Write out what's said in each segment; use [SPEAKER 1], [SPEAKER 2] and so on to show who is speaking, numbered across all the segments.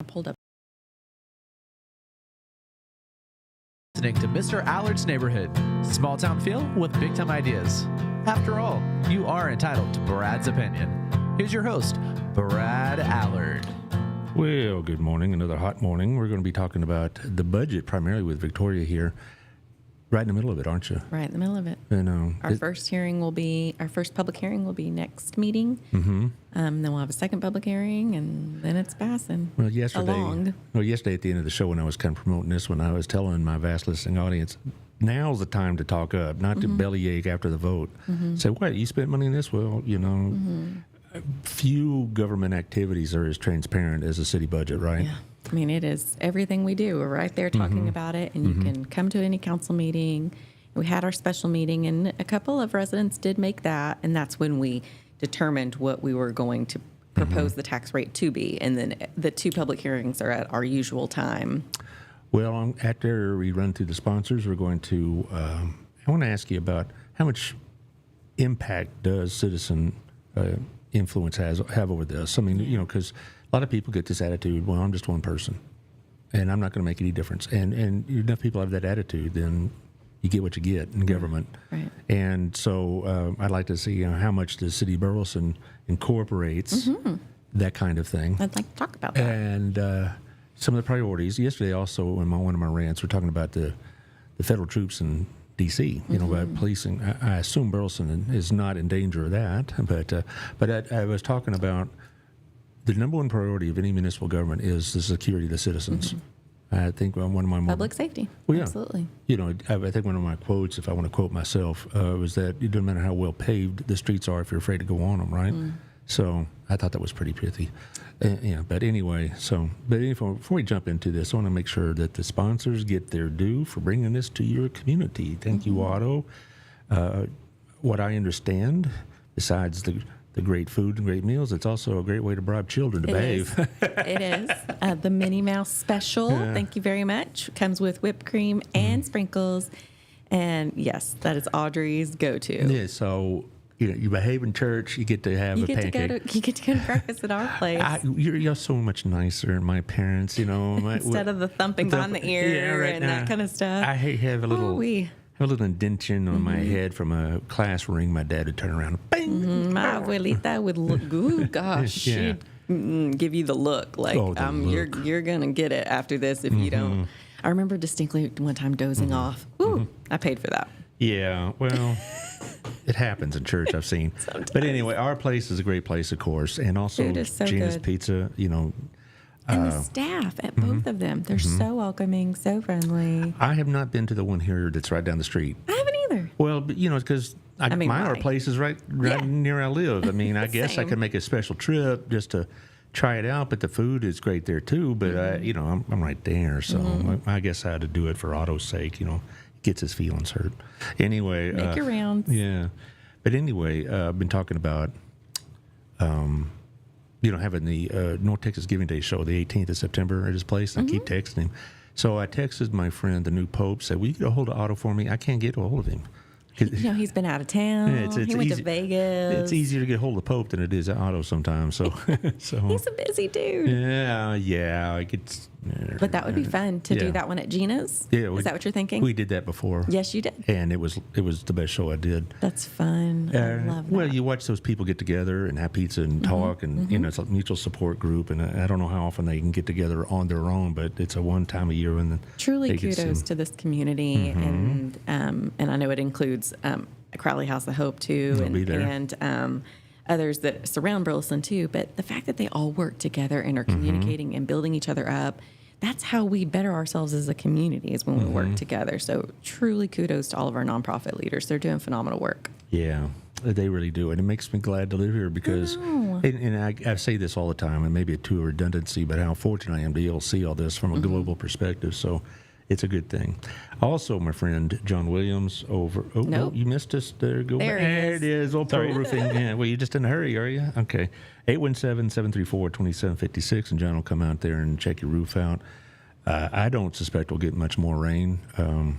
[SPEAKER 1] Pulled up.
[SPEAKER 2] Listening to Mr. Allard's Neighborhood. Small town feel with big time ideas. After all, you are entitled to Brad's opinion. Here's your host, Brad Allard.
[SPEAKER 3] Well, good morning. Another hot morning. We're going to be talking about the budget primarily with Victoria here. Right in the middle of it, aren't you?
[SPEAKER 1] Right in the middle of it.
[SPEAKER 3] I know.
[SPEAKER 1] Our first public hearing will be next meeting.
[SPEAKER 3] Mm-hmm.
[SPEAKER 1] Then we'll have a second public hearing, and then it's passing
[SPEAKER 3] yesterday
[SPEAKER 1] along.
[SPEAKER 3] Well, yesterday at the end of the show when I was kind of promoting this one, I was telling my vast listening audience, now's the time to talk up, not to bellyache after the vote. Say, what, you spent money on this? Well, few government activities are as transparent as a city budget, right?
[SPEAKER 1] Yeah. I mean, it is everything we do. We're right there talking about it, and you can come to any council meeting. We had our special meeting, and a couple of residents did make that, and that's when we determined what we were going to propose the tax rate to be. And then the two public hearings are at our usual time.
[SPEAKER 3] Well, after we run through the sponsors, we're going to, I want to ask you about how much impact does citizen influence have over this? I mean, because a lot of people get this attitude, well, I'm just one person, and I'm not going to make any difference. And enough people have that attitude, then you get what you get in government.
[SPEAKER 1] Right.
[SPEAKER 3] And so I'd like to see how much the city of Burleson incorporates that kind of thing.
[SPEAKER 1] I'd like to talk about that.
[SPEAKER 3] And some of the priorities. Yesterday also, in one of my rants, we're talking about the federal troops in D.C., about policing. I assume Burleson is not in danger of that, but I was talking about the number one priority of any municipal government is the security of the citizens. I think one of my
[SPEAKER 1] Public safety.
[SPEAKER 3] Well, yeah.
[SPEAKER 1] Absolutely.
[SPEAKER 3] I think one of my quotes, if I want to quote myself, was that it doesn't matter how well paved the streets are if you're afraid to go on them, right? So I thought that was pretty pithy. But anyway, before we jump into this, I want to make sure that the sponsors get their due for bringing this to your community. Thank you, Otto. What I understand, besides the great food and great meals, it's also a great way to bribe children to behave.
[SPEAKER 1] It is. The Minnie Mouse special, thank you very much, comes with whipped cream and sprinkles. And yes, that is Audrey's go-to.
[SPEAKER 3] Yeah, so you behave in church, you get to have a pancake.
[SPEAKER 1] You get to go to breakfast at our place.
[SPEAKER 3] You're so much nicer than my parents,
[SPEAKER 1] Instead of the thumping behind the ear and that kind of stuff.
[SPEAKER 3] I have a little... a little indention on my head from a class ring. My dad would turn around and bang.
[SPEAKER 1] My abuelita would look, ooh, gosh, she'd give you the look like, you're going to get it after this if you don't. I remember distinctly one time dozing off. Ooh, I paid for that.
[SPEAKER 3] Yeah, well, it happens in church, I've seen. But anyway, our place is a great place, of course, and also Gina's
[SPEAKER 1] good.
[SPEAKER 3] Pizza,
[SPEAKER 1] And the staff at both of them, they're so welcoming, so friendly.
[SPEAKER 3] I have not been to the one here that's right down the street.
[SPEAKER 1] I haven't either.
[SPEAKER 3] Well, but, it's because our place is right near where I live. I mean, I guess I could make a special trip just to try it out, but the food is great there too. But, I'm right there, so I guess I had to do it for Otto's sake, he gets his feelings hurt. Anyway.
[SPEAKER 1] Make your rounds.
[SPEAKER 3] Yeah. But anyway, I've been talking about... having the North Texas Giving Day show the 18th of September at his place. And I keep texting him. So I texted my friend, the new Pope, said, will you get a hold of Otto for me? I can't get a hold of him.
[SPEAKER 1] He's been out of town. He went to Vegas.
[SPEAKER 3] It's easier to get a hold of Pope than it is Otto sometimes. So,
[SPEAKER 1] he's a busy dude.
[SPEAKER 3] Yeah.
[SPEAKER 1] But that would be fun to do that one at Gina's.
[SPEAKER 3] Yeah,
[SPEAKER 1] is that what you're thinking?
[SPEAKER 3] We did that before.
[SPEAKER 1] Yes, you did.
[SPEAKER 3] And it was the best show I did.
[SPEAKER 1] That's fun. I love that.
[SPEAKER 3] Well, you watch those people get together and have pizza and talk, and it's a mutual support group. And I don't know how often they can get together on their own, but it's a one time a year when
[SPEAKER 1] truly kudos to this community, and I know it includes Crowley House of Hope too, and others that surround Burleson too. But the fact that they all work together and are communicating and building each other up. That's how we better ourselves as a community, is when we work together. So truly kudos to all of our nonprofit leaders. They're doing phenomenal work.
[SPEAKER 3] Yeah, they really do. And it makes me glad to live here because, and I say this all the time, and maybe to a redundancy, but how fortunate I am to be able to see all this from a global perspective. So it's a good thing. Also, my friend John Williams over. Oh, you missed us. There it is. Old Pro Roofing. Yeah. Well, you're just in a hurry, are you? Okay. 817-734-2756, and John will come out there and check your roof out. I don't suspect we'll get much more rain.
[SPEAKER 1] Are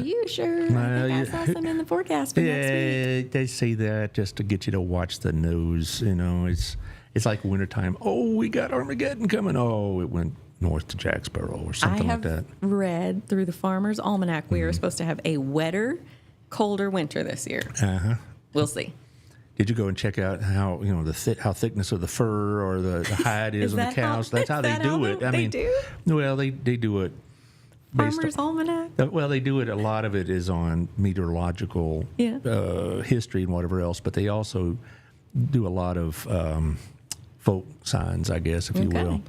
[SPEAKER 1] you sure? I think I saw some in the forecast for next week.
[SPEAKER 3] They say that just to get you to watch the news. It's like wintertime. Oh, we got Armageddon coming. Oh, it went north to Jacksboro or something like that.
[SPEAKER 1] I have read through the Farmer's Almanac we are supposed to have a wetter, colder winter this year.
[SPEAKER 3] Uh-huh.
[SPEAKER 1] We'll see.
[SPEAKER 3] Did you go and check out how how thickness of the fur or the hide is on the cows? That's how they do it.
[SPEAKER 1] They do?
[SPEAKER 3] Well, they do it.
[SPEAKER 1] Farmer's Almanac?
[SPEAKER 3] Well, they do it. A lot of it is on meteorological history and whatever else, but they also do a lot of folk signs, I guess, if you will.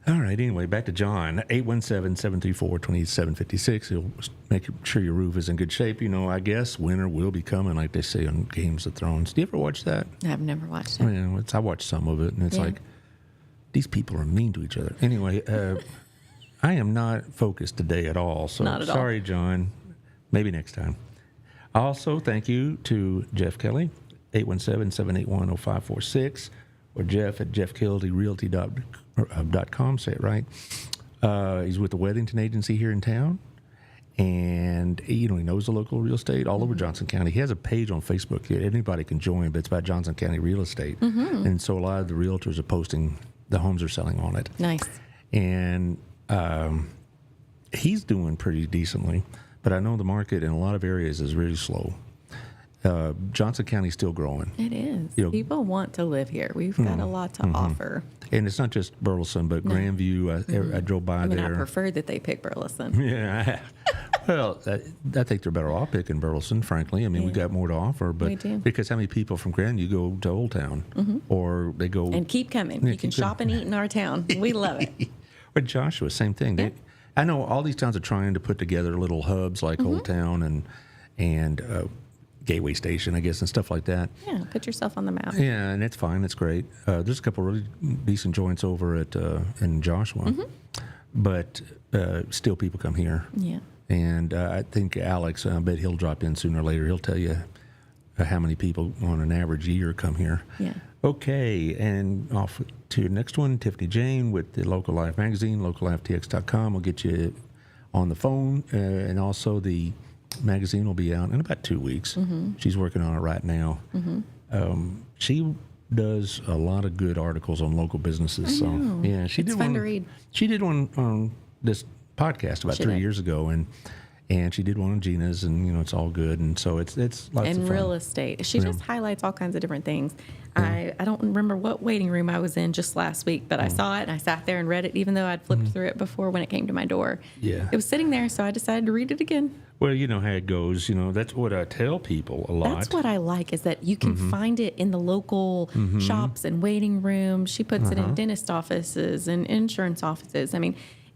[SPEAKER 3] All right. Anyway, back to John. 817-734-2756. He'll make sure your roof is in good shape. I guess winter will be coming, like they say on Games of Thrones. Do you ever watch that?
[SPEAKER 1] I've never watched it.
[SPEAKER 3] I watched some of it, and it's like, these people are mean to each other. Anyway, I am not focused today at all. So
[SPEAKER 1] not at
[SPEAKER 3] sorry,
[SPEAKER 1] all.
[SPEAKER 3] John. Maybe next time. Also, thank you to Jeff Kelly, 817-781-0546, or Jeff at jeffkellyrealty.com. Say it right. He's with the Weddington Agency here in town, and he knows the local real estate all over Johnson County. He has a page on Facebook. Anybody can join, but it's about Johnson County real estate, and so a lot of the realtors are posting the homes they're selling on it.
[SPEAKER 1] Nice.
[SPEAKER 3] And he's doing pretty decently, but I know the market in a lot of areas is really slow. Johnson County's still growing.
[SPEAKER 1] It is. People want to live here. We've got a lot to offer.
[SPEAKER 3] And it's not just Burleson, but Grandview. I drove by there.
[SPEAKER 1] I prefer that they pick Burleson.
[SPEAKER 3] Yeah. Well, I think they're better off picking Burleson, frankly. We got more to offer. But
[SPEAKER 1] we do.
[SPEAKER 3] Because how many people from Grandview go to Old Town? Or they go...
[SPEAKER 1] And keep coming. You can shop and eat in our town. We love it.
[SPEAKER 3] Or Joshua, same thing.
[SPEAKER 1] Yeah.
[SPEAKER 3] I know all these towns are trying to put together little hubs like Old Town and Gateway Station, I guess, and stuff like that.
[SPEAKER 1] Yeah, put yourself on the map.
[SPEAKER 3] Yeah, and it's fine. It's great. There's a couple really decent joints over in Joshua, but still people come here.
[SPEAKER 1] Yeah.
[SPEAKER 3] And I think Alex, I bet he'll drop in sooner or later. He'll tell you how many people on an average year come here.
[SPEAKER 1] Yeah.
[SPEAKER 3] Okay, and off to the next one, Tiffany Jane with the Local Life magazine, locallifetx.com. We'll get you on the phone, and also the magazine will be out in about 2 weeks. She's working on it right now. She does a lot of good articles on local businesses. So yeah,
[SPEAKER 1] it's fun to read.
[SPEAKER 3] She did one on this podcast about 3 years ago, and she did one on Gina's, and it's all good, and so it's lots of fun.
[SPEAKER 1] And real estate. She just highlights all kinds of different things. I don't remember what waiting room I was in just last week, but I saw it and I sat there and read it, even though I'd flipped through it before when it came to my door.
[SPEAKER 3] Yeah.
[SPEAKER 1] It was sitting there, so I decided to read it again.
[SPEAKER 3] Well, you know how it goes. That's what I tell people a lot.
[SPEAKER 1] That's what I like, is that you can find it in the local shops and waiting rooms. She puts it in dentist offices and insurance offices.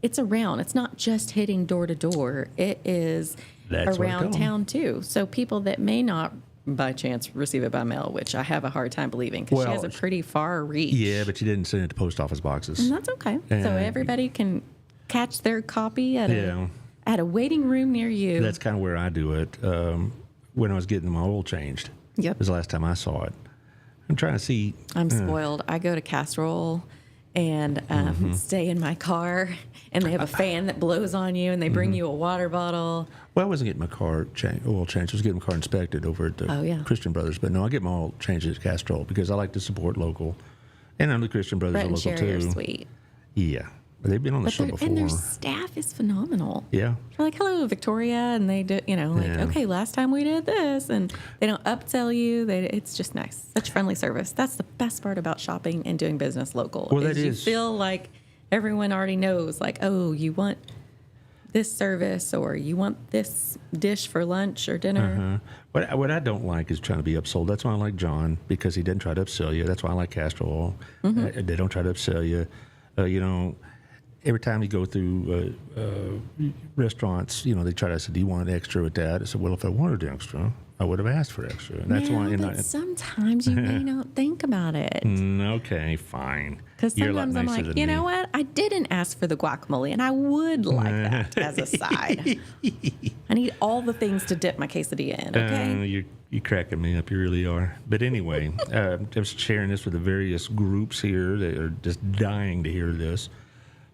[SPEAKER 1] It's around. It's not just hitting door to door. It is around town too. So people that may not by chance receive it by mail, which I have a hard time believing because she has a pretty far reach.
[SPEAKER 3] Yeah, but she didn't send it to post office boxes.
[SPEAKER 1] And that's okay. So everybody can catch their copy at a waiting room near you.
[SPEAKER 3] That's kind of where I do it. When I was getting my oil changed.
[SPEAKER 1] Yep.
[SPEAKER 3] Was the last time I saw it. I'm trying to see.
[SPEAKER 1] I'm spoiled. I go to Castrol and stay in my car, and they have a fan that blows on you, and they bring you a water bottle.
[SPEAKER 3] Well, I wasn't getting my car oil changed. I was getting my car inspected over at the Christian Brothers. But no, I get my oil changed at Castrol because I like to support local. And I know the Christian Brothers are local too.
[SPEAKER 1] Are sweet.
[SPEAKER 3] Yeah. They've been on the show before.
[SPEAKER 1] And their staff is phenomenal.
[SPEAKER 3] Yeah.
[SPEAKER 1] They're like, hello, Victoria. And they do, okay, last time we did this. And they don't upsell you. It's just nice. Such friendly service. That's the best part about shopping and doing business local.
[SPEAKER 3] Well, that is.
[SPEAKER 1] You feel like everyone already knows, like, oh, you want this service or you want this dish for lunch or dinner.
[SPEAKER 3] What I don't like is trying to be upsold. That's why I like John, because he didn't try to upsell you. That's why I like Castor Oil. They don't try to upsell you. Every time you go through restaurants, they try to say, do you want extra with that? I said, well, if I wanted extra, I would have asked for extra. And that's why.
[SPEAKER 1] But sometimes you may not think about it.
[SPEAKER 3] Okay, fine.
[SPEAKER 1] Because sometimes I'm like, you know what? I didn't ask for the guacamole, and I would like that as a side. I need all the things to dip my quesadilla in, okay?
[SPEAKER 3] You're cracking me up. You really are. But anyway, I'm just sharing this with the various groups here that are just dying to hear this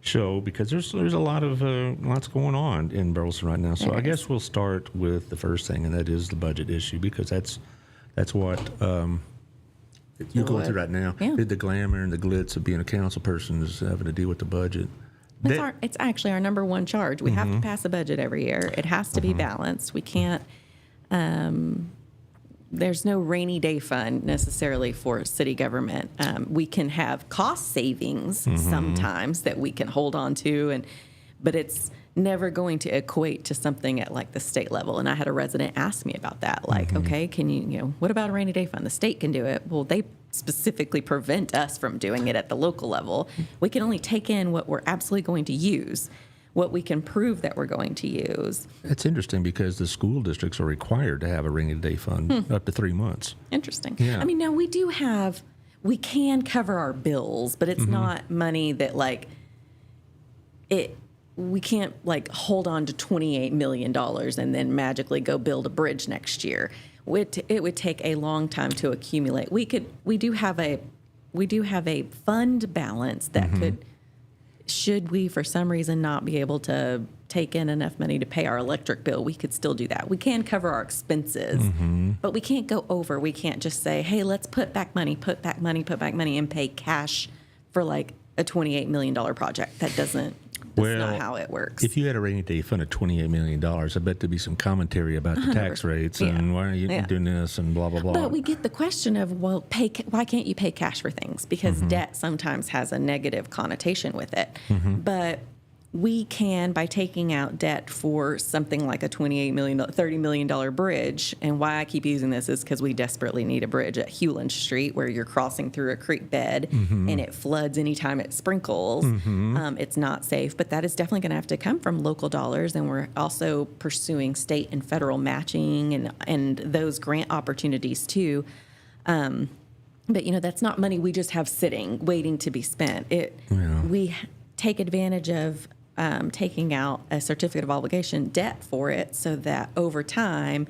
[SPEAKER 3] show, because there's a lot of lots going on in Burleson right now. So I guess we'll start with the first thing, and that is the budget issue, because that's what you're going through right now.
[SPEAKER 1] Yeah.
[SPEAKER 3] The glamour and the glitz of being a council person is having to deal with the budget.
[SPEAKER 1] It's actually our number one charge. We have to pass a budget every year. It has to be balanced. We can't. There's no rainy day fund necessarily for city government. We can have cost savings sometimes that we can hold on to, but it's never going to equate to something at like the state level. And I had a resident ask me about that. Like, okay, can you what about a rainy day fund? The state can do it. Well, they specifically prevent us from doing it at the local level. We can only take in what we're absolutely going to use, what we can prove that we're going to use.
[SPEAKER 3] It's interesting because the school districts are required to have a rainy day fund up to 3 months.
[SPEAKER 1] Interesting.
[SPEAKER 3] Yeah.
[SPEAKER 1] I mean, now we can cover our bills, but it's not money that we can't like hold on to $28 million and then magically go build a bridge next year. It would take a long time to accumulate. We do have a fund balance that could, should we for some reason not be able to take in enough money to pay our electric bill, we could still do that. We can cover our expenses, but we can't go over. We can't just say, hey, let's put back money, and pay cash for like a $28 million project. That's not how it works.
[SPEAKER 3] If you had a rainy day fund of $28 million, I bet there'd be some commentary about the tax rates and why are you doing this and blah, blah, blah.
[SPEAKER 1] But we get the question of, well, why can't you pay cash for things? Because debt sometimes has a negative connotation with it. But we can, by taking out debt for something like a $28 million, $30 million bridge, and why I keep using this is because we desperately need a bridge at Hewland Street where you're crossing through a creek bed and it floods anytime it sprinkles. It's not safe, but that is definitely going to have to come from local dollars, and we're also pursuing state and federal matching and those grant opportunities too. But, that's not money we just have sitting, waiting to be spent. We take advantage of taking out a certificate of obligation debt for it so that over time,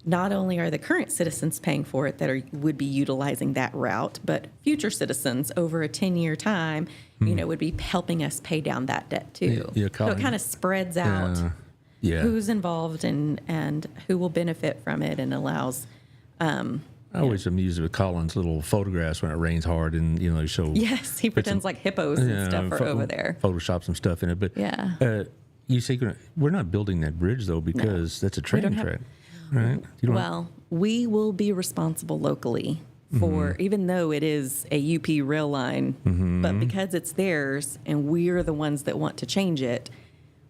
[SPEAKER 1] not only are the current citizens paying for it that would be utilizing that route, but future citizens over a 10-year time, would be helping us pay down that debt too. So it kind of spreads out who's involved and who will benefit from it, and allows
[SPEAKER 3] I always amused with Colin's little photographs when it rains hard, and they show.
[SPEAKER 1] Yes, he pretends like hippos and stuff are over there.
[SPEAKER 3] Photoshop some stuff in it, but you say we're not building that bridge though because that's a train track, right?
[SPEAKER 1] Well, we will be responsible locally for, even though it is a UP rail line, but because it's theirs and we're the ones that want to change it,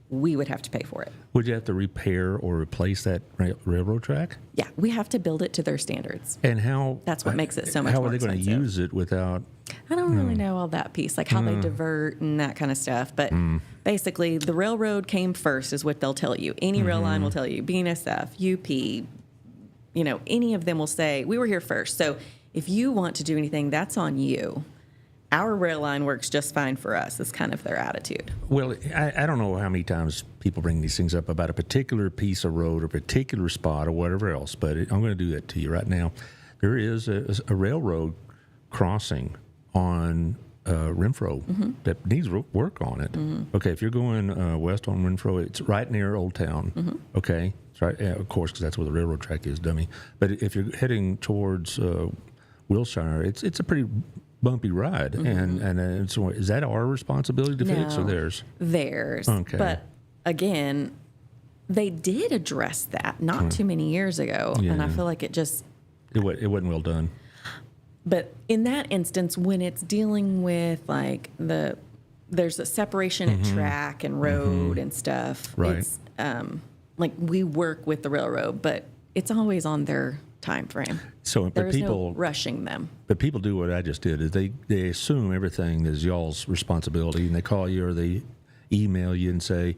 [SPEAKER 1] we would have to pay for it.
[SPEAKER 3] Would you have to repair or replace that railroad track?
[SPEAKER 1] Yeah, we have to build it to their standards.
[SPEAKER 3] And how?
[SPEAKER 1] That's what makes it so much more expensive.
[SPEAKER 3] How are they going to use it without?
[SPEAKER 1] I don't really know all that piece, like how they divert and that kind of stuff. But basically, the railroad came first is what they'll tell you. Any rail line will tell you. BNSF, UP, any of them will say, we were here first. So if you want to do anything, that's on you. Our rail line works just fine for us. Is kind of their attitude.
[SPEAKER 3] Well, I don't know how many times people bring these things up about a particular piece of road or particular spot or whatever else, but I'm going to do that to you right now. There is a railroad crossing on Renfro that needs work on it. Okay, if you're going west on Renfro, it's right near Old Town. Okay, it's right, of course, because that's where the railroad track is, dummy. But if you're heading towards Wilshire, it's a pretty bumpy ride, and so is that our responsibility to fix or theirs?
[SPEAKER 1] Theirs.
[SPEAKER 3] Okay.
[SPEAKER 1] But again, they did address that not too many years ago, and I feel like it wasn't
[SPEAKER 3] well done.
[SPEAKER 1] But in that instance, when it's dealing with like there's a separation at track and road and stuff.
[SPEAKER 3] Right.
[SPEAKER 1] It's like we work with the railroad, but it's always on their time frame.
[SPEAKER 3] So,
[SPEAKER 1] there's no rushing them.
[SPEAKER 3] But people do what I just did. Is they assume everything is y'all's responsibility, and they call you or they email you and say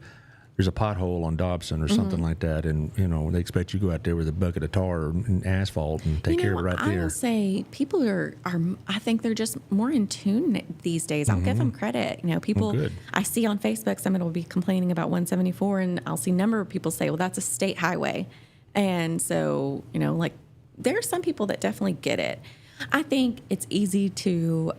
[SPEAKER 3] there's a pothole on Dobson or something like that, and they expect you to go out there with a bucket of tar and asphalt and take care of it right there.
[SPEAKER 1] I will say people are I think they're just more in tune these days. I'll give them credit. People I see on Facebook, someone will be complaining about 174, and I'll see a number of people say, well, that's a state highway. And so, there are some people that definitely get it. I think it's easy to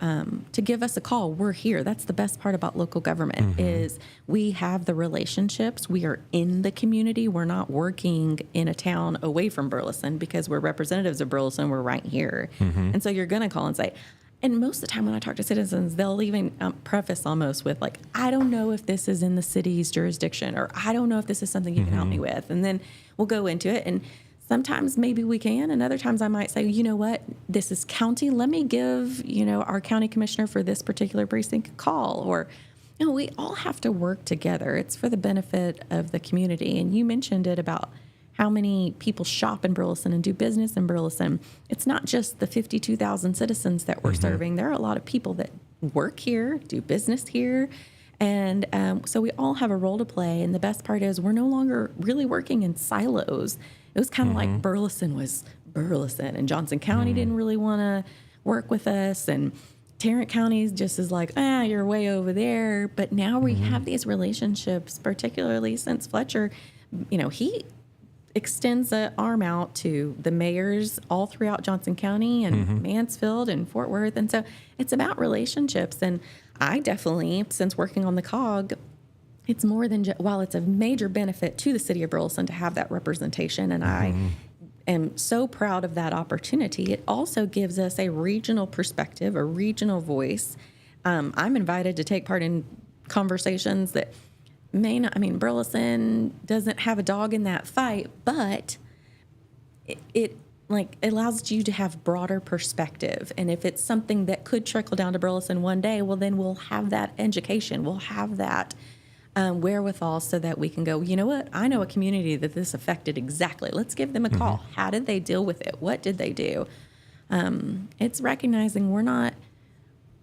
[SPEAKER 1] give us a call. We're here. That's the best part about local government is we have the relationships. We are in the community. We're not working in a town away from Burleson because we're representatives of Burleson. We're right here. And so you're going to call and say, and most of the time when I talk to citizens, they'll even preface almost with like, I don't know if this is in the city's jurisdiction, or I don't know if this is something you can help me with. And then we'll go into it. And sometimes maybe we can, and other times I might say, you know what, this is county. Let me give, our county commissioner for this particular precinct a call. Or, we all have to work together. It's for the benefit of the community. And you mentioned it about how many people shop in Burleson and do business in Burleson. It's not just the 52,000 citizens that we're serving. There are a lot of people that work here, do business here. And so we all have a role to play. And the best part is we're no longer really working in silos. It was kind of like Burleson was Burleson, and Johnson County didn't really want to work with us. And Tarrant County just is like, you're way over there. But now we have these relationships, particularly since Fletcher, he extends an arm out to the mayors all throughout Johnson County and Mansfield and Fort Worth. And so it's about relationships. And I definitely, since working on the COG, it's more than while it's a major benefit to the city of Burleson to have that representation. And I am so proud of that opportunity. It also gives us a regional perspective, a regional voice. I'm invited to take part in conversations that may not, Burleson doesn't have a dog in that fight, but it allows you to have broader perspective. And if it's something that could trickle down to Burleson one day, well, then we'll have that education. We'll have that wherewithal so that we can go, you know what? I know a community that this affected exactly. Let's give them a call. How did they deal with it? What did they do? It's recognizing we're not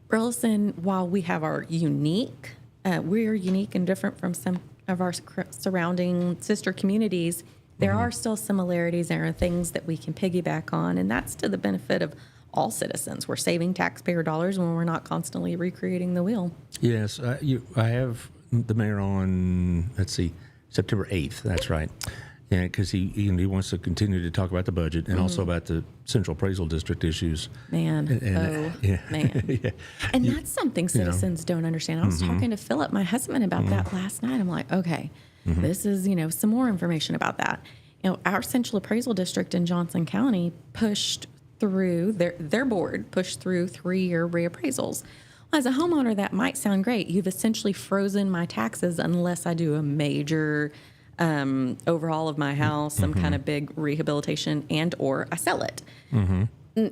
[SPEAKER 1] Burleson, while we have our unique, we're unique and different from some of our surrounding sister communities. There are still similarities. There are things that we can piggyback on, and that's to the benefit of all citizens. We're saving taxpayer dollars when we're not constantly recreating the wheel.
[SPEAKER 3] Yes, I have the mayor on, September 8th. That's right. Yeah, because he wants to continue to talk about the budget and also about the Central Appraisal District issues.
[SPEAKER 1] Man, man.
[SPEAKER 3] Yeah.
[SPEAKER 1] And that's something citizens don't understand. I was talking to Philip, my husband, about that last night. I'm like, okay, this is, some more information about that. Our Central Appraisal District in Johnson County pushed through, their board pushed through 3-year reappraisals. As a homeowner, that might sound great. You've essentially frozen my taxes unless I do a major overhaul of my house, some kind of big rehabilitation, and or I sell it.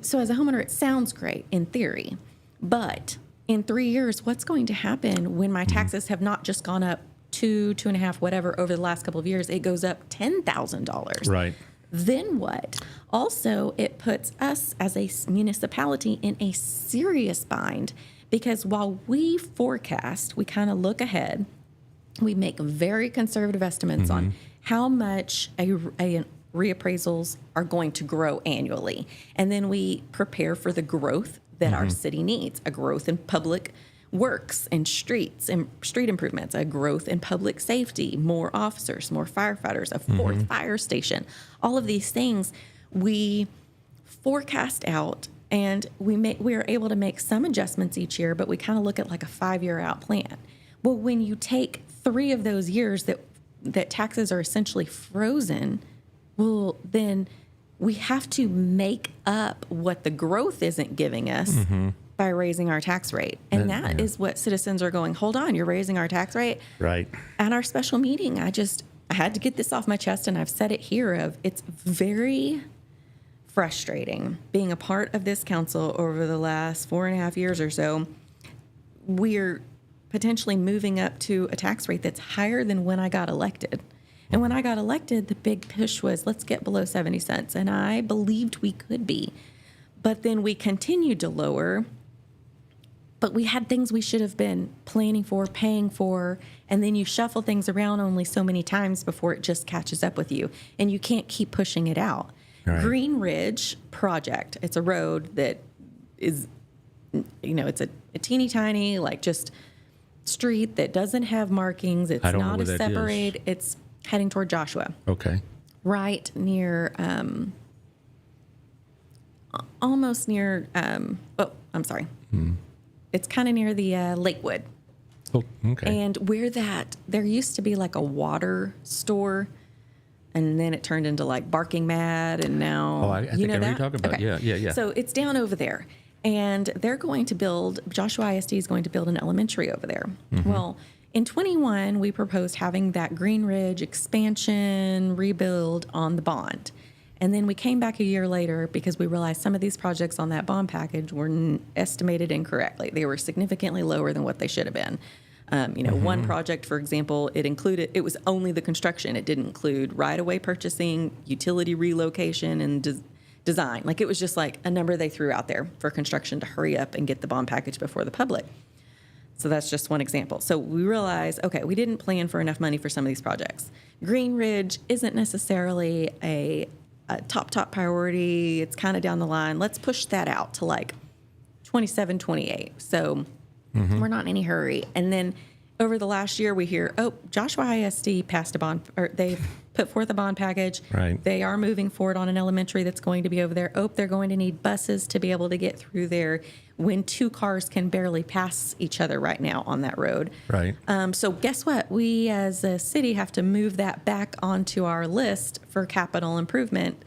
[SPEAKER 1] So as a homeowner, it sounds great in theory. But in 3 years, what's going to happen when my taxes have not just gone up two and a half, whatever, over the last couple of years? It goes up $10,000.
[SPEAKER 3] Right.
[SPEAKER 1] Then what? Also, it puts us as a municipality in a serious bind, because while we forecast, we kind of look ahead, we make very conservative estimates on how much a reappraisals are going to grow annually. And then we prepare for the growth that our city needs, a growth in public works and streets and street improvements, a growth in public safety, more officers, more firefighters, a fourth fire station. All of these things we forecast out, and we are able to make some adjustments each year, but we kind of look at like a 5-year out plan. Well, when you take 3 of those years that taxes are essentially frozen, well, then we have to make up what the growth isn't giving us by raising our tax rate. And that is what citizens are going, hold on, you're raising our tax rate?
[SPEAKER 3] Right.
[SPEAKER 1] At our special meeting, I had to get this off my chest, and I've said it here, it's very frustrating being a part of this council over the last 4.5 years or so. We're potentially moving up to a tax rate that's higher than when I got elected. And when I got elected, the big push was, let's get below 70 cents. And I believed we could be. But then we continued to lower. But we had things we should have been planning for, paying for. And then you shuffle things around only so many times before it just catches up with you. And you can't keep pushing it out. Right. Green Ridge Project. It's a road that is, it's a teeny tiny, just street that doesn't have markings. It's not a separate. It's heading toward Joshua.
[SPEAKER 3] Okay.
[SPEAKER 1] Right near almost near, I'm sorry. It's kind of near the Lakewood.
[SPEAKER 3] Oh, okay.
[SPEAKER 1] And there used to be like a water store, and then it turned into like Barking Mad, and now
[SPEAKER 3] I think I know what you're talking about.
[SPEAKER 1] Okay.
[SPEAKER 3] Yeah.
[SPEAKER 1] So it's down over there, and they're going to build. Joshua ISD is going to build an elementary over there. Well, in 21, we proposed having that Green Ridge expansion rebuild on the bond. And then we came back a year later because we realized some of these projects on that bond package were estimated incorrectly. They were significantly lower than what they should have been. One project, for example, it was only the construction. It didn't include right-of-way purchasing, utility relocation, and design. Like, it was just like a number they threw out there for construction to hurry up and get the bond package before the public. So that's just one example. So we realized, okay, we didn't plan for enough money for some of these projects. Green Ridge isn't necessarily a top priority. It's kind of down the line. Let's push that out to like 27, 28. So we're not in any hurry. And then over the last year, we hear, Joshua ISD passed a bond, or they put forth a bond package.
[SPEAKER 3] Right.
[SPEAKER 1] They are moving forward on an elementary that's going to be over there. They're going to need buses to be able to get through there when two cars can barely pass each other right now on that road.
[SPEAKER 3] Right.
[SPEAKER 1] So guess what? We as a city have to move that back onto our list for capital improvement.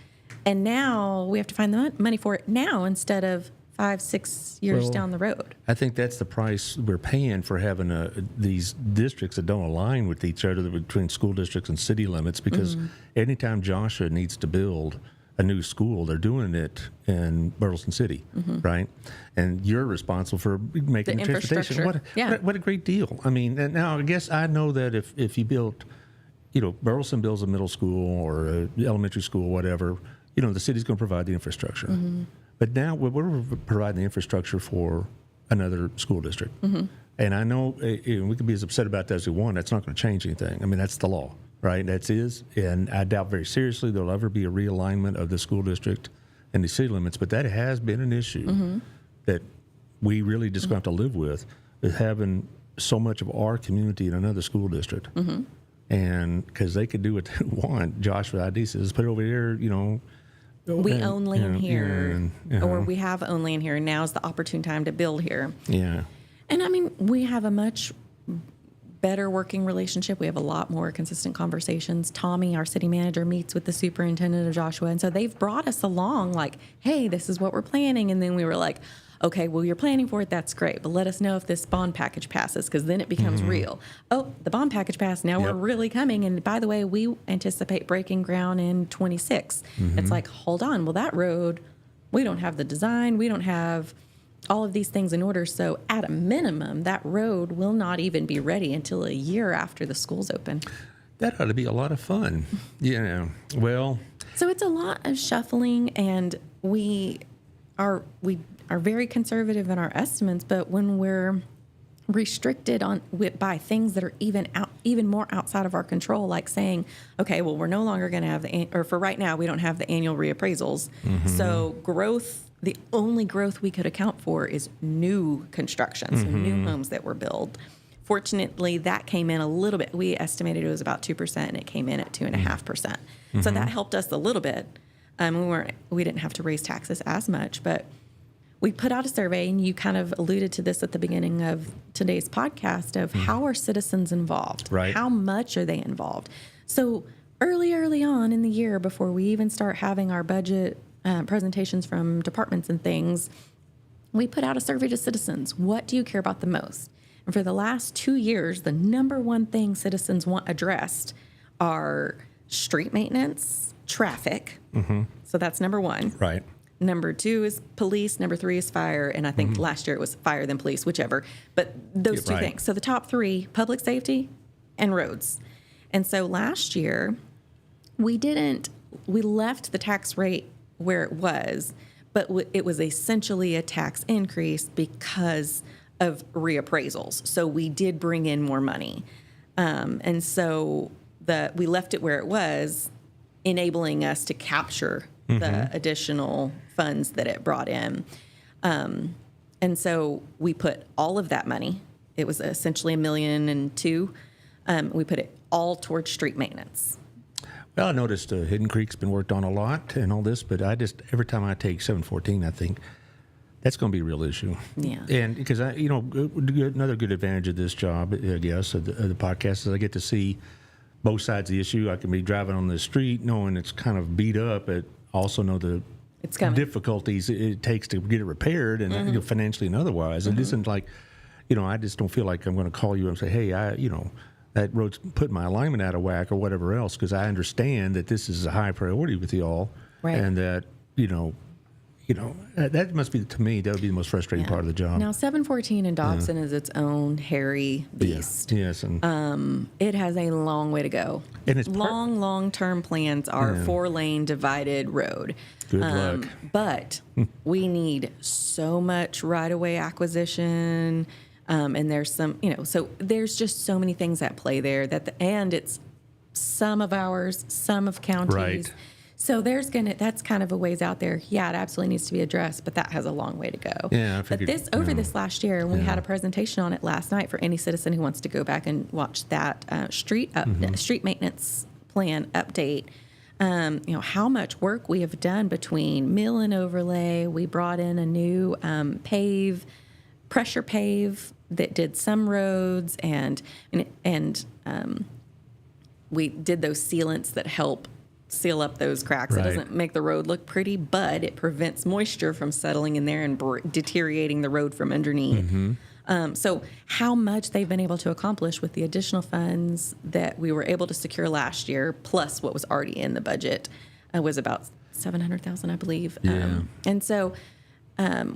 [SPEAKER 1] And now we have to find the money for it now instead of 5-6 years down the road.
[SPEAKER 3] I think that's the price we're paying for having these districts that don't align with each other between school districts and city limits, because anytime Joshua needs to build a new school, they're doing it in Burleson City, right? And you're responsible for making the transportation. What a great deal. I mean, and now I guess I know that if you built, Burleson builds a middle school or an elementary school, whatever, the city's going to provide the infrastructure. But now we're providing the infrastructure for another school district. And I know we can be as upset about that as we want. That's not going to change anything. I mean, that's the law, right? That's is. And I doubt very seriously there'll ever be a realignment of the school district and the city limits. But that has been an issue that we really just going to have to live with, is having so much of our community in another school district. And because they could do what they want. Joshua ID says, put it over here,
[SPEAKER 1] we own land here, or we have owned land here. Now's the opportune time to build here.
[SPEAKER 3] Yeah.
[SPEAKER 1] And I mean, we have a much better working relationship. We have a lot more consistent conversations. Tommy, our city manager, meets with the superintendent of Joshua. And so they've brought us along like, hey, this is what we're planning. And then we were like, okay, well, you're planning for it. That's great. But let us know if this bond package passes, because then it becomes real. Oh, the bond package passed. Now we're really coming. And by the way, we anticipate breaking ground in 26. It's like, hold on. Well, that road, we don't have the design. We don't have all of these things in order. So at a minimum, that road will not even be ready until a year after the school's open.
[SPEAKER 3] That ought to be a lot of fun. Well.
[SPEAKER 1] So it's a lot of shuffling, and we are very conservative in our estimates, but when we're restricted by things that are even more outside of our control, like saying, okay, well, we're no longer going to have or for right now, we don't have the annual reappraisals. So the only growth we could account for is new construction, so new homes that were built. Fortunately, that came in a little bit. We estimated it was about 2%, and it came in at 2.5%. So that helped us a little bit. We didn't have to raise taxes as much, but we put out a survey, and you kind of alluded to this at the beginning of today's podcast, of how are citizens involved?
[SPEAKER 3] Right.
[SPEAKER 1] How much are they involved? So early on in the year, before we even start having our budget presentations from departments and things, we put out a survey to citizens. What do you care about the most? And for the last 2 years, the number one thing citizens want addressed are street maintenance, traffic. So that's number one.
[SPEAKER 3] Right.
[SPEAKER 1] Number 2 is police. Number 3 is fire. And I think last year it was fire, then police, whichever. But those two things. So the top 3, public safety and roads. And so last year, we left the tax rate where it was, but it was essentially a tax increase because of reappraisals. So we did bring in more money. And so we left it where it was, enabling us to capture the additional funds that it brought in. And so we put all of that money, it was essentially $1.2 million, we put it all towards street maintenance.
[SPEAKER 3] Well, I noticed Hidden Creek's been worked on a lot and all this, but every time I take 714, I think that's going to be a real issue.
[SPEAKER 1] Yeah.
[SPEAKER 3] And because another good advantage of this job, I guess, of the podcast is I get to see both sides of the issue. I can be driving on the street knowing it's kind of beat up, but also know the difficulties it takes to get it repaired, and financially and otherwise. It isn't like, I just don't feel like I'm going to call you and say, hey, that road's put my alignment out of whack or whatever else, because I understand that this is a high priority with you all,
[SPEAKER 1] right.
[SPEAKER 3] And that that must be, to me, that would be the most frustrating part of the job.
[SPEAKER 1] Now, 714 in Dobson is its own hairy beast.
[SPEAKER 3] Yes, and
[SPEAKER 1] it has a long way to go.
[SPEAKER 3] And it's
[SPEAKER 1] long-term plans are 4-lane divided road.
[SPEAKER 3] Good luck.
[SPEAKER 1] But we need so much right-of-way acquisition. And there's some, so there's just so many things at play there and it's some of ours, some of counties.
[SPEAKER 3] Right.
[SPEAKER 1] So that's kind of a ways out there. Yeah, it absolutely needs to be addressed, but that has a long way to go.
[SPEAKER 3] Yeah, I figured,
[SPEAKER 1] but this last year, and we had a presentation on it last night for any citizen who wants to go back and watch that street maintenance plan update. How much work we have done between mill and overlay. We brought in a new pressure pave that did some roads, and we did those sealants that help seal up those cracks.
[SPEAKER 3] Right.
[SPEAKER 1] It doesn't make the road look pretty, but it prevents moisture from settling in there and deteriorating the road from underneath. So how much they've been able to accomplish with the additional funds that we were able to secure last year, plus what was already in the budget, was about $700,000, I believe.
[SPEAKER 3] Yeah.
[SPEAKER 1] And so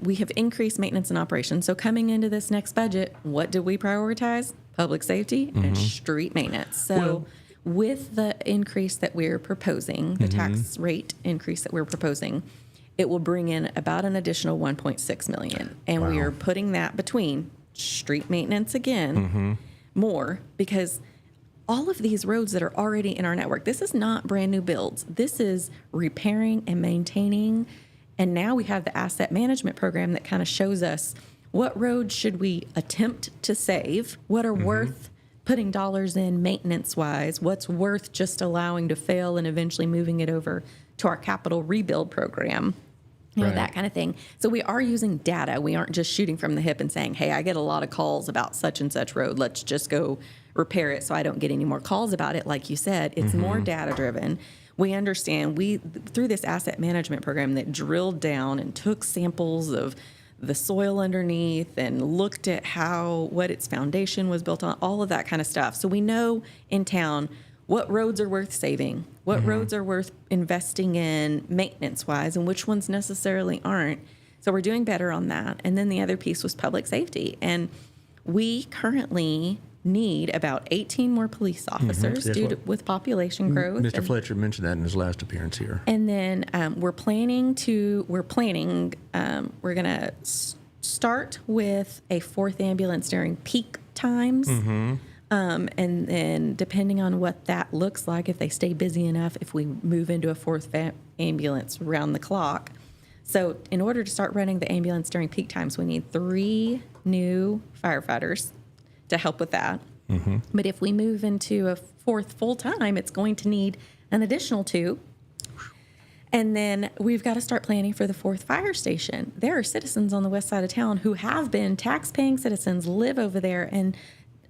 [SPEAKER 1] we have increased maintenance and operations. So coming into this next budget, what did we prioritize? Public safety and street maintenance. So with the increase that we're proposing, the tax rate increase that we're proposing, it will bring in about an additional $1.6 million. And we are putting that between street maintenance again, more, because all of these roads that are already in our network, this is not brand new builds. This is repairing and maintaining. And now we have the asset management program that kind of shows us what roads should we attempt to save, what are worth putting dollars in maintenance-wise, what's worth just allowing to fail and eventually moving it over to our capital rebuild program, that kind of thing. So we are using data. We aren't just shooting from the hip and saying, hey, I get a lot of calls about such and such road. Let's just go repair it so I don't get any more calls about it. Like you said, it's more data-driven. We understand through this asset management program that drilled down and took samples of the soil underneath and looked at what its foundation was built on, all of that kind of stuff. So we know in town what roads are worth saving, what roads are worth investing in maintenance-wise, and which ones necessarily aren't. So we're doing better on that. And then the other piece was public safety. And we currently need about 18 more police officers with population growth.
[SPEAKER 3] Mr. Fletcher mentioned that in his last appearance here.
[SPEAKER 1] And then we're going to start with a 4th ambulance during peak times. And then depending on what that looks like, if they stay busy enough, if we move into a 4th ambulance round the clock. So in order to start running the ambulance during peak times, we need 3 new firefighters to help with that. But if we move into a 4th full time, it's going to need an additional 2. And then we've got to start planning for the 4th fire station. There are citizens on the west side of town who have been tax-paying citizens, live over there, and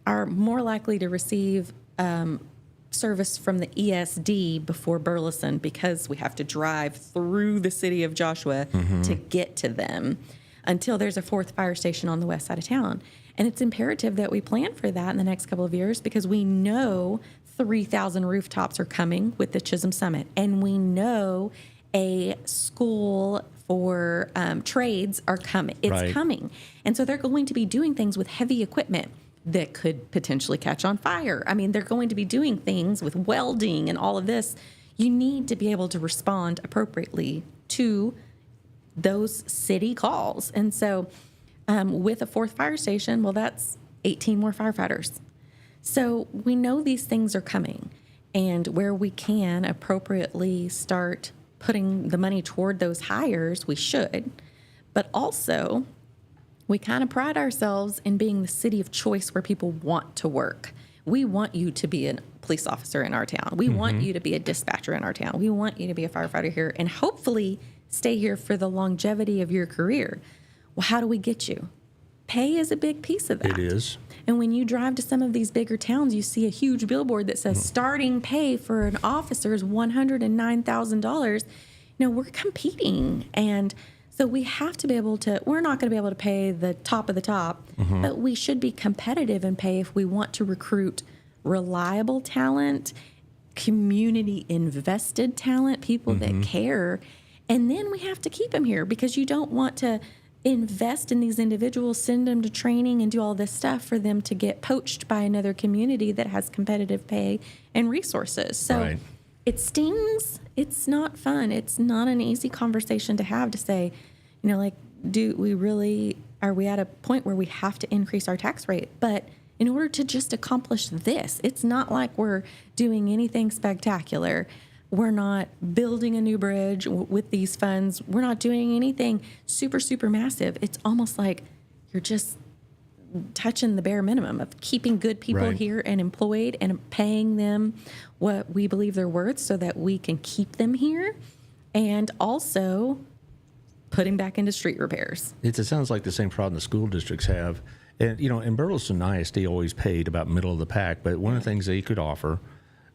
[SPEAKER 1] are more likely to receive service from the ESD before Burleson, because we have to drive through the city of Joshua to get to them until there's a 4th fire station on the west side of town. And it's imperative that we plan for that in the next couple of years, because we know 3,000 rooftops are coming with the Chisholm Summit. And we know a school for trades are coming. It's coming. And so they're going to be doing things with heavy equipment that could potentially catch on fire. I mean, they're going to be doing things with welding and all of this. You need to be able to respond appropriately to those city calls. And so with a 4th fire station, well, that's 18 more firefighters. So we know these things are coming, and where we can appropriately start putting the money toward those hires, we should. But also, we kind of pride ourselves in being the city of choice where people want to work. we want you to be a police officer in our town. We want you to be a dispatcher in our town. We want you to be a firefighter here and hopefully stay here for the longevity of your career. Well, how do we get you? Pay is a big piece of that.
[SPEAKER 3] It is.
[SPEAKER 1] And when you drive to some of these bigger towns, you see a huge billboard that says starting pay for an officer is $109,000. We're competing. And so we have to be able to, we're not going to be able to pay the top of the top, but we should be competitive in pay if we want to recruit reliable talent, community invested talent, people that care. And then we have to keep them here because you don't want to invest in these individuals, send them to training and do all this stuff for them to get poached by another community that has competitive pay and resources. So it stings. It's not fun. It's not an easy conversation to have to say, are we at a point where we have to increase our tax rate? But in order to just accomplish this, it's not like we're doing anything spectacular. We're not building a new bridge with these funds. We're not doing anything super, super massive. It's almost like you're just touching the bare minimum of keeping good people here and employed and paying them what we believe they're worth so that we can keep them here, and also putting back into street repairs.
[SPEAKER 3] It sounds like the same problem the school districts have. And, in Burleson ISD always paid about middle of the pack, but one of the things they could offer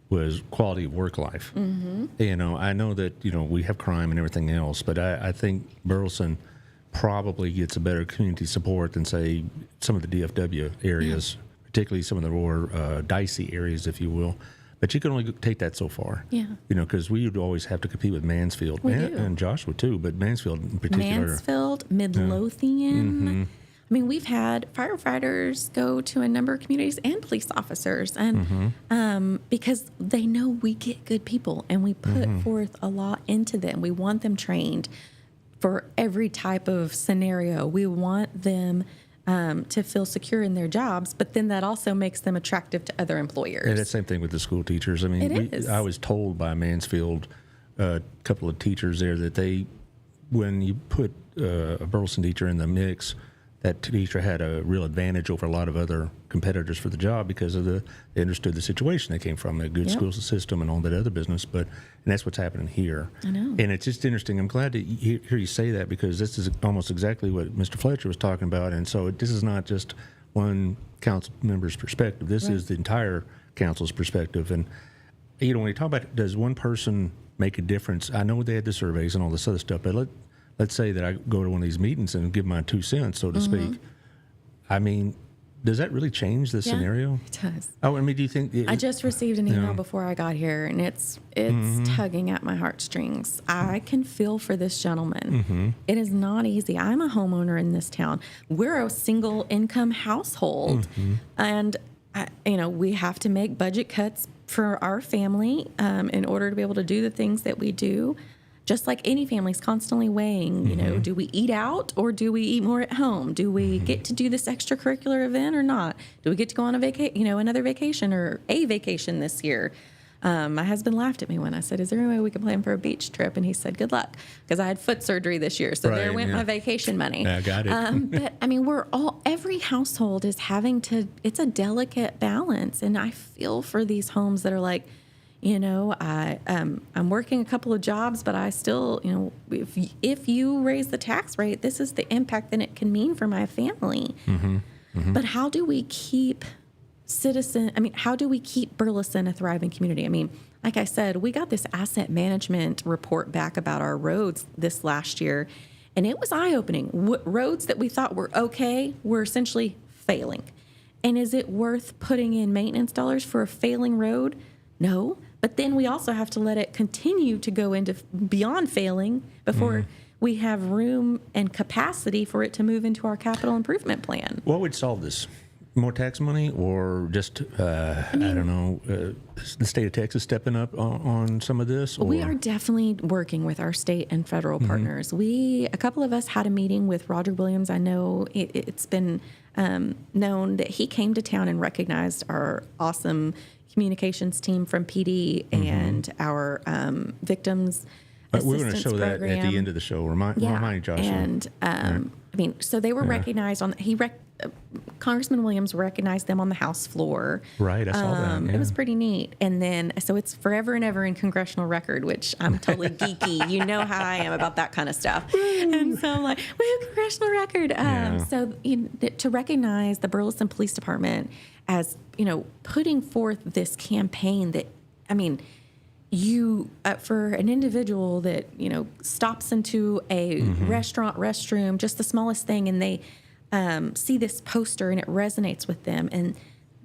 [SPEAKER 3] was quality of work life. I know that, we have crime and everything else, but I think Burleson probably gets a better community support than, say, some of the DFW areas, particularly some of the more dicey areas, if you will. But you can only take that so far. Because we would always have to compete with Mansfield and Joshua too, but Mansfield in particular.
[SPEAKER 1] Mansfield, Midlothian. I mean, we've had firefighters go to a number of communities and police officers, and because they know we get good people and we put forth a lot into them. We want them trained for every type of scenario. We want them to feel secure in their jobs, but then that also makes them attractive to other employers.
[SPEAKER 3] And the same thing with the school teachers. I mean, I was told by Mansfield, a couple of teachers there, that when you put a Burleson teacher in the mix, that teacher had a real advantage over a lot of other competitors for the job because of they understood the situation they came from, a good school system and all that other business. And that's what's happening here.
[SPEAKER 1] I know.
[SPEAKER 3] And it's just interesting. I'm glad to hear you say that, because this is almost exactly what Mr. Fletcher was talking about. And so this is not just one council member's perspective. This is the entire council's perspective. And, when you talk about, does one person make a difference? I know they had the surveys and all this other stuff, but let's say that I go to one of these meetings and give my 2 cents, so to speak. I mean, does that really change the scenario?
[SPEAKER 1] It does.
[SPEAKER 3] Oh, I mean, do you think...
[SPEAKER 1] I just received an email before I got here, and it's tugging at my heartstrings. I can feel for this gentleman. It is not easy. I'm a homeowner in this town. We're a single-income household, and we have to make budget cuts for our family in order to be able to do the things that we do. Just like any family's constantly weighing, do we eat out or do we eat more at home? Do we get to do this extracurricular event or not? Do we get to go on another vacation or a vacation this year? My husband laughed at me when I said, is there any way we could plan for a beach trip? And he said, good luck, because I had foot surgery this year. So there went my vacation money.
[SPEAKER 3] I got it.
[SPEAKER 1] But I mean, every household is it's a delicate balance. And I feel for these homes that are like, I'm working a couple of jobs, but I still, if you raise the tax rate, this is the impact that it can mean for my family. But how do we keep how do we keep Burleson a thriving community? I mean, like I said, we got this asset management report back about our roads this last year, and it was eye-opening. Roads that we thought were okay were essentially failing. And is it worth putting in maintenance dollars for a failing road? No. But then we also have to let it continue to go into beyond failing before we have room and capacity for it to move into our capital improvement plan.
[SPEAKER 3] What would solve this? More tax money, or just, I don't know, the state of Texas stepping up on some of this? Or?
[SPEAKER 1] We are definitely working with our state and federal partners. A couple of us had a meeting with Roger Williams. I know it's been known that he came to town and recognized our awesome communications team from PD and our victims assistance
[SPEAKER 3] we're going to show
[SPEAKER 1] program.
[SPEAKER 3] That at the end of the show. Remind Joshua.
[SPEAKER 1] And I mean, so they were recognized on. Congressman Williams recognized them on the House floor.
[SPEAKER 3] Right, I saw that. Yeah.
[SPEAKER 1] It was pretty neat. And then, so it's forever and ever in congressional record, which I'm totally geeky. You know how I am about that kind of stuff. And so I'm like, woo, congressional record. So to recognize the Burleson Police Department as, putting forth this campaign that, you for an individual that stops into a restaurant restroom, just the smallest thing, and they see this poster and it resonates with them, and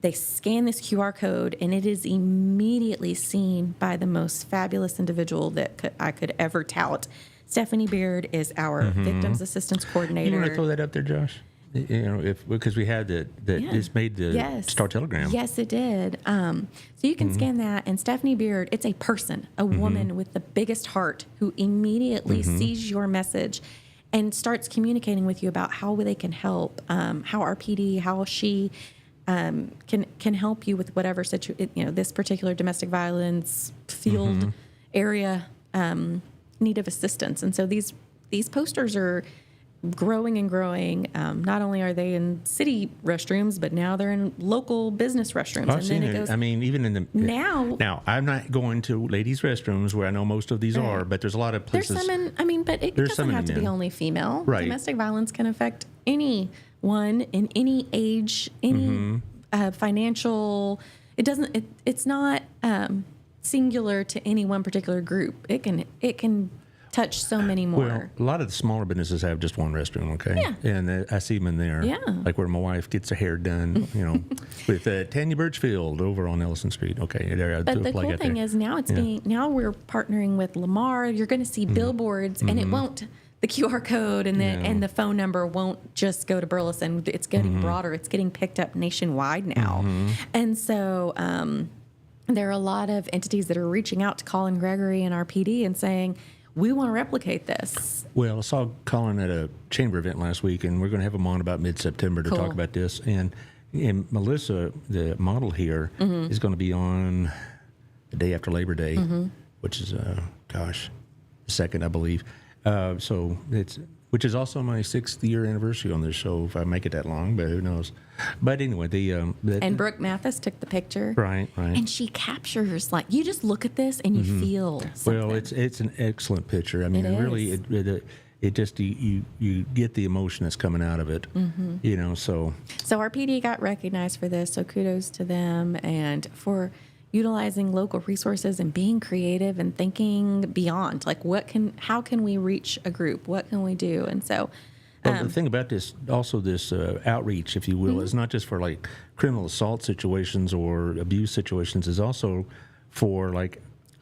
[SPEAKER 1] they scan this QR code, and it is immediately seen by the most fabulous individual that I could ever tout. Stephanie Beard is our victims assistance coordinator.
[SPEAKER 3] You want to throw that up there, Josh? Because we had that this made the Star Telegram.
[SPEAKER 1] Yes, it did. So you can scan that, and Stephanie Beard, it's a person, a woman with the biggest heart who immediately sees your message and starts communicating with you about how they can help, how our PD, how she can help you with whatever this particular domestic violence field area need of assistance. And so these posters are growing and growing. Not only are they in city restrooms, but now they're in local business restrooms.
[SPEAKER 3] I've seen it. Even in the now, I'm not going to ladies' restrooms where I know most of these are, but there's a lot of places.
[SPEAKER 1] There's some in. But it doesn't have to be only female.
[SPEAKER 3] Right.
[SPEAKER 1] Domestic violence can affect anyone in any age, any financial. It doesn't. It's not singular to any one particular group. It can touch so many more.
[SPEAKER 3] Well, a lot of the smaller businesses have just one restroom, okay?
[SPEAKER 1] Yeah.
[SPEAKER 3] And I see them in there.
[SPEAKER 1] Yeah.
[SPEAKER 3] Like where my wife gets her hair done, with Tanya Birchfield over on Ellison Street. Okay, there.
[SPEAKER 1] But the cool thing is now now we're partnering with Lamar. You're going to see billboards, and it won't. The QR code and the phone number won't just go to Burleson. It's getting broader. It's getting picked up nationwide now, and so there are a lot of entities that are reaching out to Colin Gregory and our PD and saying, we want to replicate this.
[SPEAKER 3] Well, I saw Colin at a chamber event last week, and we're going to have him on about mid-September to talk about this. And Melissa, the model here, is going to be on the day after Labor Day, which is, the 2nd, I believe. Which is also my 6th year anniversary on this show, if I make it that long, but who knows. But anyway,
[SPEAKER 1] and Brooke Mathis took the picture.
[SPEAKER 3] Right.
[SPEAKER 1] And she captures, you just look at this and you feel something.
[SPEAKER 3] Well, it's an excellent picture. I mean, it just, you get the emotion that's coming out of it, so.
[SPEAKER 1] So our PD got recognized for this, so kudos to them, and for utilizing local resources and being creative and thinking beyond, how can we reach a group? What can we do? And so,
[SPEAKER 3] well, the thing about this outreach, if you will, is not just for criminal assault situations or abuse situations. Is also for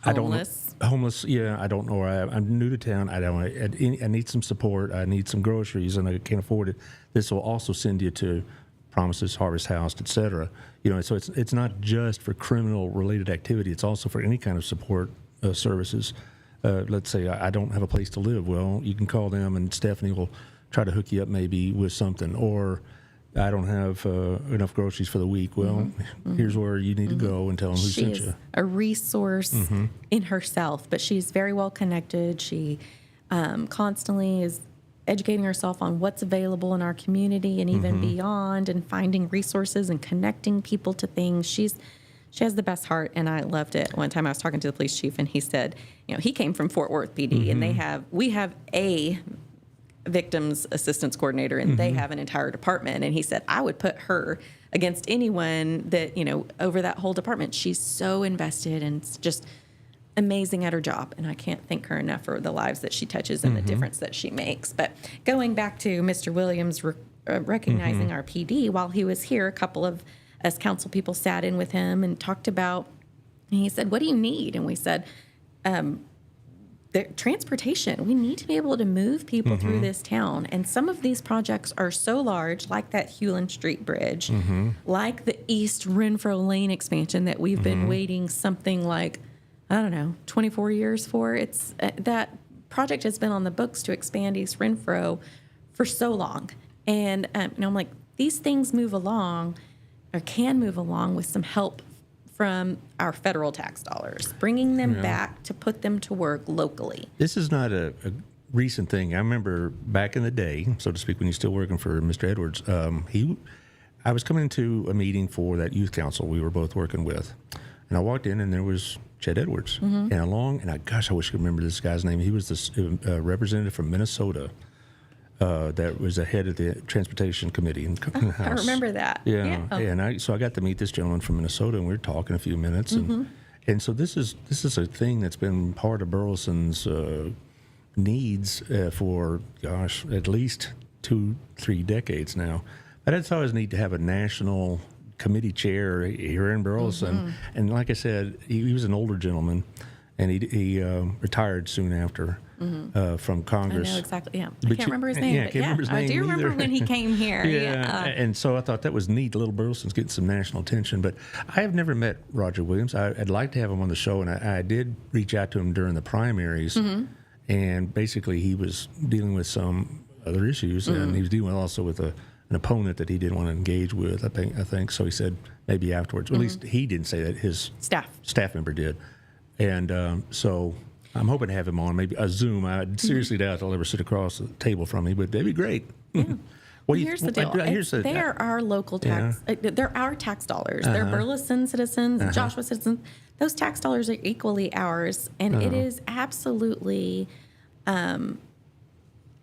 [SPEAKER 3] homeless. Yeah, I don't know. I'm new to town. I need some support. I need some groceries, and I can't afford it. This will also send you to Promises, Harvest House, etc. So it's not just for criminal related activity. It's also for any kind of support services. Let's say I don't have a place to live. Well, you can call them, and Stephanie will try to hook you up maybe with something. Or I don't have enough groceries for the week. Well, here's where you need to go and tell them who sent you.
[SPEAKER 1] She is a resource in herself, but she's very well connected. She constantly is educating herself on what's available in our community and even beyond, and finding resources and connecting people to things. She has the best heart, and I loved it. One time I was talking to the police chief, and he said, he came from Fort Worth PD, and we have a victims assistance coordinator, and they have an entire department. And he said, I would put her against anyone that, over that whole department. She's so invested and just amazing at her job, and I can't thank her enough for the lives that she touches and the difference that she makes. But going back to Mr. Williams recognizing our PD, while he was here, a couple of us council people sat in with him and talked about, and he said, what do you need? And we said, transportation. We need to be able to move people through this town. And some of these projects are so large, like that Hewlin Street Bridge, like the East Renfro Lane expansion that we've been waiting something like, 24 years for. It's that project has been on the books to expand East Renfro for so long. And I'm like, these things move along, or can move along, with some help from our federal tax dollars, bringing them back to put them to work locally.
[SPEAKER 3] This is not recent thing. I remember back in the day, so to speak, when he's still working for Mr. Edwards, I was coming into a meeting for that youth council we were both working with. And I walked in, and there was Chet Edwards. And I wish I could remember this guy's name. He was this representative from Minnesota that was the head of the Transportation Committee in the House.
[SPEAKER 1] I remember that.
[SPEAKER 3] Yeah. And so I got to meet this gentleman from Minnesota, and we were talking a few minutes. And so this is a thing that's been part of Burleson's needs for, at least 2-3 decades now. But it's always neat to have a national committee chair here in Burleson. And like I said, he was an older gentleman, and he retired soon after from Congress.
[SPEAKER 1] I know exactly, yeah. I can't remember his name, but I do remember when he came here.
[SPEAKER 3] And so I thought that was neat. Little Burleson's getting some national attention. But I have never met Roger Williams. I'd like to have him on the show, and I did reach out to him during the primaries. And basically he was dealing with some other issues, and he was dealing also with an opponent that he didn't want to engage with, I think. So he said maybe afterwards. Well, at least he didn't say that. His staff member did. And so I'm hoping to have him on, maybe a Zoom. I seriously doubt he'll ever sit across the table from me, but that'd be great.
[SPEAKER 1] Here's the deal. They are our local tax. They're our tax dollars. They're Burleson citizens, Joshua citizens. Those tax dollars are equally ours, and it is absolutely.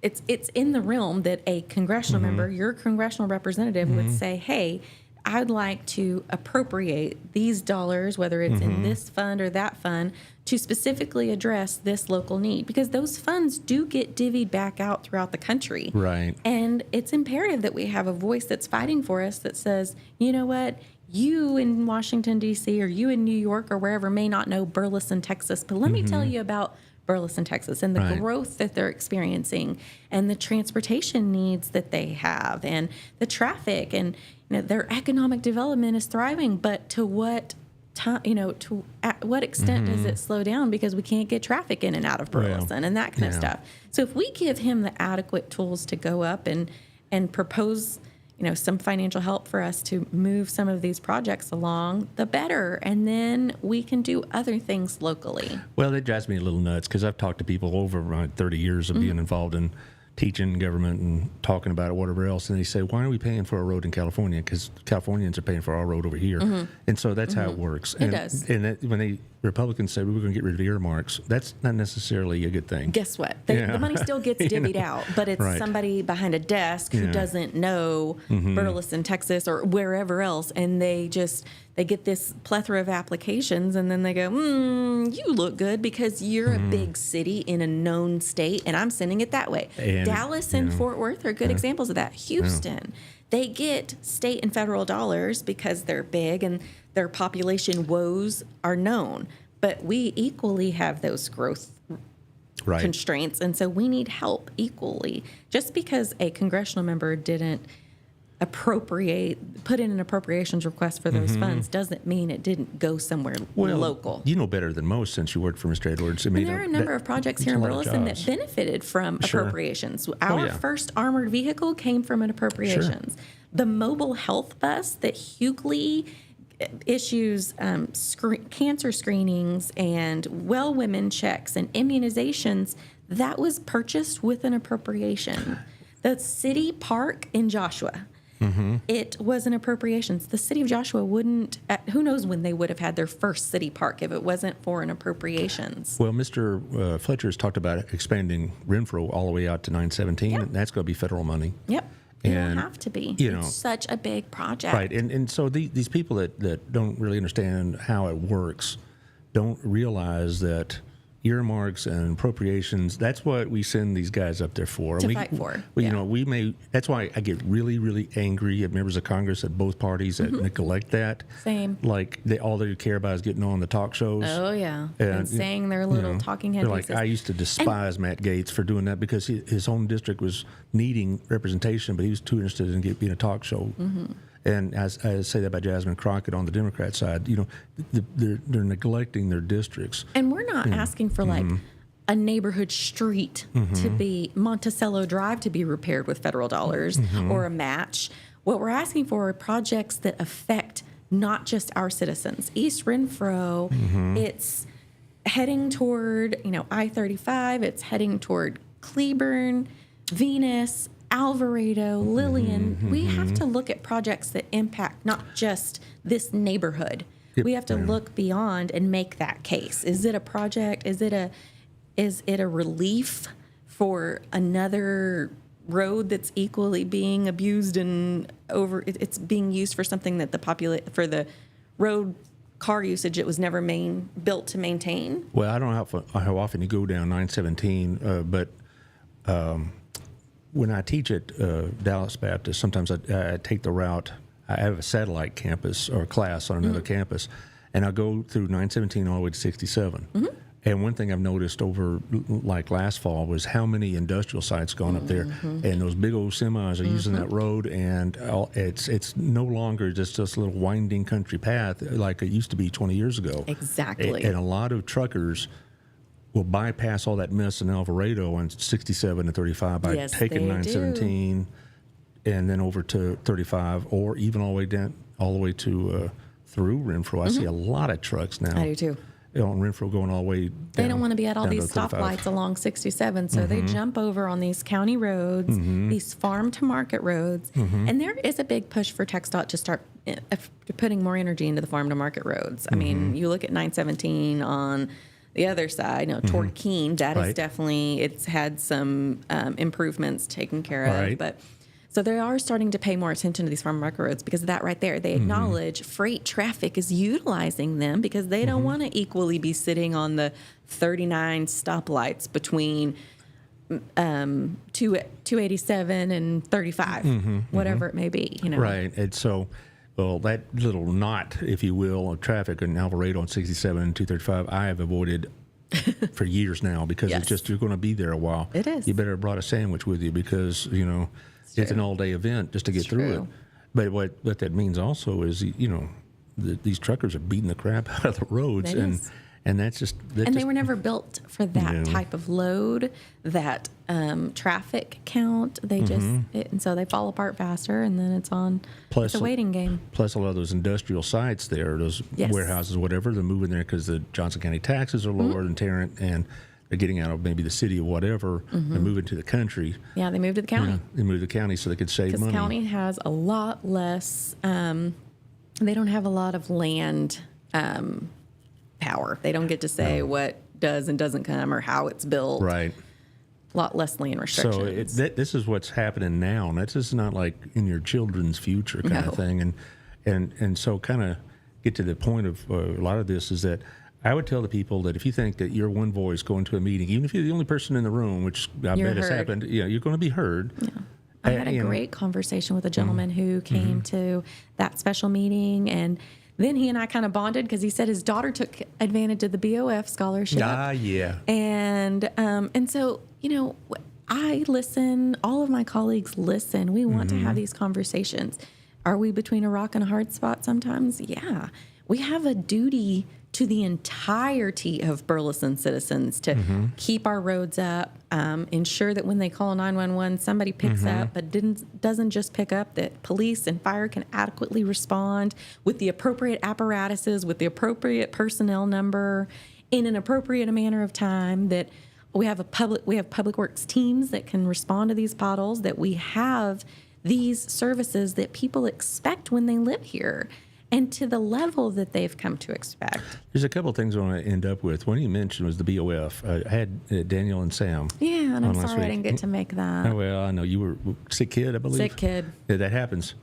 [SPEAKER 1] It's in the realm that a congressional member, your congressional representative, would say, "Hey, I'd like to appropriate these dollars, whether it's in this fund or that fund, to specifically address this local need," because those funds do get divvied back out throughout the country.
[SPEAKER 3] Right.
[SPEAKER 1] And it's imperative that we have a voice that's fighting for us that says, you know what, you in Washington, D.C., or you in New York or wherever may not know Burleson, Texas, but let me tell you about Burleson, Texas, and the growth that they're experiencing, and the transportation needs that they have, and the traffic, and their economic development is thriving. But to what at what extent does it slow down because we can't get traffic in and out of Burleson and that kind of stuff? So if we give him the adequate tools to go up and propose some financial help for us to move some of these projects along, the better. And then we can do other things locally.
[SPEAKER 3] Well, it drives me a little nuts because I've talked to people over my 30 years of being involved in teaching government and talking about it, whatever else, and they say, why are we paying for a road in California? Because Californians are paying for our road over here. And so that's how it works.
[SPEAKER 1] It does.
[SPEAKER 3] And when the Republicans say we're going to get rid of earmarks, that's not necessarily a good thing.
[SPEAKER 1] Guess what? The money still gets divvied out, but it's somebody behind a desk who doesn't know Burleson, Texas, or wherever else, and they get this plethora of applications, and then they go, you look good because you're a big city in a known state, and I'm sending it that way. And, Dallas and Fort Worth are good examples of that. Houston, they get state and federal dollars because they're big and their population woes are known. But we equally have those growth constraints, and so we need help equally. Just because a congressional member didn't put in an appropriations request for those funds doesn't mean it didn't go somewhere local.
[SPEAKER 3] You know better than most since you worked for Mr. Edwards. I mean,
[SPEAKER 1] there are a number of projects here in Burleson that benefited from appropriations. Our first armored vehicle came from an appropriations. The mobile health bus that Hughley issues cancer screenings and well women checks and immunizations, that was purchased with an appropriation. The city park in Joshua, it was an appropriations. The city of Joshua wouldn't, who knows when they would have had their first city park if it wasn't for an appropriations.
[SPEAKER 3] Well, Mr. Fletcher has talked about expanding Renfro all the way out to 917, and that's going to be federal money.
[SPEAKER 1] Yep. It'll have to be. It's such a big project.
[SPEAKER 3] Right. And so these people that don't really understand how it works don't realize that earmarks and appropriations, that's what we send these guys up there for.
[SPEAKER 1] To fight for.
[SPEAKER 3] Well, that's why I get really, really angry at members of Congress at both parties that neglect that.
[SPEAKER 1] Same.
[SPEAKER 3] Like, all they care about is getting on the talk shows.
[SPEAKER 1] Oh, yeah. And saying their little talking head pieces.
[SPEAKER 3] I used to despise Matt Gaetz for doing that because his home district was needing representation, but he was too interested in being a talk show. And as I say that about Jasmine Crockett on the Democrat side, they're neglecting their districts.
[SPEAKER 1] And we're not asking for like a neighborhood street to be Monticello Drive to be repaired with federal dollars or a match. What we're asking for are projects that affect not just our citizens. East Renfro, it's heading toward I-35. It's heading toward Cleburne, Venus, Alvarado, Lillian. We have to look at projects that impact not just this neighborhood.
[SPEAKER 3] Yep.
[SPEAKER 1] We have to look beyond and make that case. Is it a project? Is it a relief for another road that's equally being abused and it's being used for something that for the road car usage it was never built to maintain?
[SPEAKER 3] Well, I don't know how often you go down 917, but when I teach at Dallas Baptist, sometimes I take the route. I have a satellite campus or class on another campus, and I go through 917 all the way to 67. And one thing I've noticed over, like last fall, was how many industrial sites gone up there, and those big old semis are using that road, and it's no longer just this little winding country path like it used to be 20 years ago.
[SPEAKER 1] Exactly.
[SPEAKER 3] And a lot of truckers will bypass all that mess in Alvarado on 67 and 35 by taking 917 and then over to 35, or even all the way to through Renfro. I see a lot of trucks now.
[SPEAKER 1] I do too.
[SPEAKER 3] On Renfro going all the way down.
[SPEAKER 1] They don't want to be at all these stoplights along 67, so they jump over on these county roads, these farm-to-market roads, and there is a big push for TxDOT to start putting more energy into the farm-to-market roads. I mean, you look at 917 on the other side, toward Keene, that is definitely, it's had some improvements taken care of, but... So they are starting to pay more attention to these farm market roads because of that right there. They acknowledge freight traffic is utilizing them because they don't want to equally be sitting on the 39 stoplights between 287 and 35, whatever it may be.
[SPEAKER 3] Right. And so, well, that little knot, if you will, of traffic in Alvarado on 67 and 235, I have avoided for years now because it's just, you're going to be there a while.
[SPEAKER 1] It is.
[SPEAKER 3] You better have brought a sandwich with you because, it's an all-day event just to get through it. But what that means also is, these truckers are beating the crap out of the roads, and that's just.
[SPEAKER 1] And they were never built for that type of load, that traffic count. They just and so they fall apart faster, and then it's a waiting game.
[SPEAKER 3] Plus, a lot of those industrial sites there, those warehouses, whatever, they're moving there because the Johnson County taxes are lower than Tarrant, and they're getting out of maybe the city or whatever and moving to the country.
[SPEAKER 1] Yeah, they moved to the county.
[SPEAKER 3] They moved to the county so they could save money.
[SPEAKER 1] Because county has a lot less, they don't have a lot of land power. They don't get to say what does and doesn't come or how it's built.
[SPEAKER 3] Right.
[SPEAKER 1] A lot less land restrictions.
[SPEAKER 3] So this is what's happening now, and that's just not like in your children's future kind of thing. And so kind of get to the point of a lot of this is that I would tell the people that if you think that you're one voice going to a meeting, even if you're the only person in the room, which I bet has happened, you're going to be heard.
[SPEAKER 1] Yeah. I had a great conversation with a gentleman who came to that special meeting, and then he and I kind of bonded because he said his daughter took advantage of the BOF scholarship.
[SPEAKER 3] Yeah.
[SPEAKER 1] And so, I listen, all of my colleagues listen. We want to have these conversations. Are we between a rock and a hard spot sometimes? Yeah. We have a duty to the entirety of Burleson citizens to keep our roads up, ensure that when they call 911, somebody picks up, but doesn't just pick up, that police and fire can adequately respond with the appropriate apparatuses, with the appropriate personnel number, in an appropriate manner of time, that we have public works teams that can respond to these potholes, that we have these services that people expect when they live here, and to the level that they've come to expect.
[SPEAKER 3] There's a couple of things I want to end up with. One you mentioned was the BOF. I had Daniel and Sam.
[SPEAKER 1] Yeah, and I'm sorry I didn't get to make that.
[SPEAKER 3] Oh, well, I know you were a sick kid, I believe.
[SPEAKER 1] Sick kid.
[SPEAKER 3] Yeah, that happens,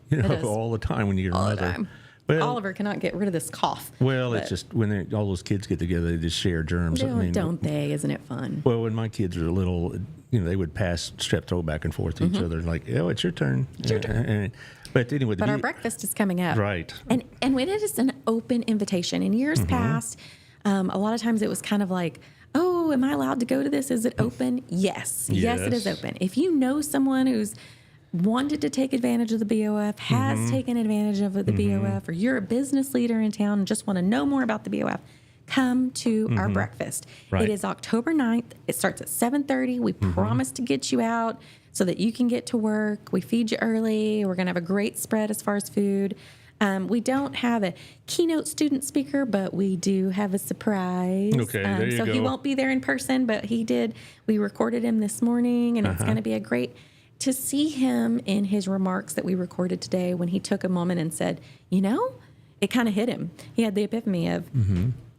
[SPEAKER 3] all the time when you're a mother.
[SPEAKER 1] All the time.
[SPEAKER 3] Well,
[SPEAKER 1] Oliver cannot get rid of this cough.
[SPEAKER 3] Well, it's just when all those kids get together, they just share germs.
[SPEAKER 1] Don't they? Isn't it fun?
[SPEAKER 3] Well, when my kids were little, they would pass strep throat back and forth to each other, like, "Oh, it's your turn." It's your turn. But anyway,
[SPEAKER 1] our breakfast is coming up,
[SPEAKER 3] right?
[SPEAKER 1] And when it is an open invitation. In years past, a lot of times it was kind of like, "Oh, am I allowed to go to this? Is it open?" Yes, it is open. If you know someone who's wanted to take advantage of the BOF, has taken advantage of the BOF, or you're a business leader in town and just want to know more about the BOF, come to our breakfast.
[SPEAKER 3] Right.
[SPEAKER 1] It is October 9th. It starts at 7:30. We promise to get you out so that you can get to work. We feed you early. We're going to have a great spread as far as food. We don't have a keynote student speaker, but we do have a surprise.
[SPEAKER 3] Okay, there you
[SPEAKER 1] so
[SPEAKER 3] go.
[SPEAKER 1] he won't be there in person, but he did. We recorded him this morning, and it's going to be a great to see him in his remarks that we recorded today when he took a moment and said, it kind of hit him. He had the epiphany of,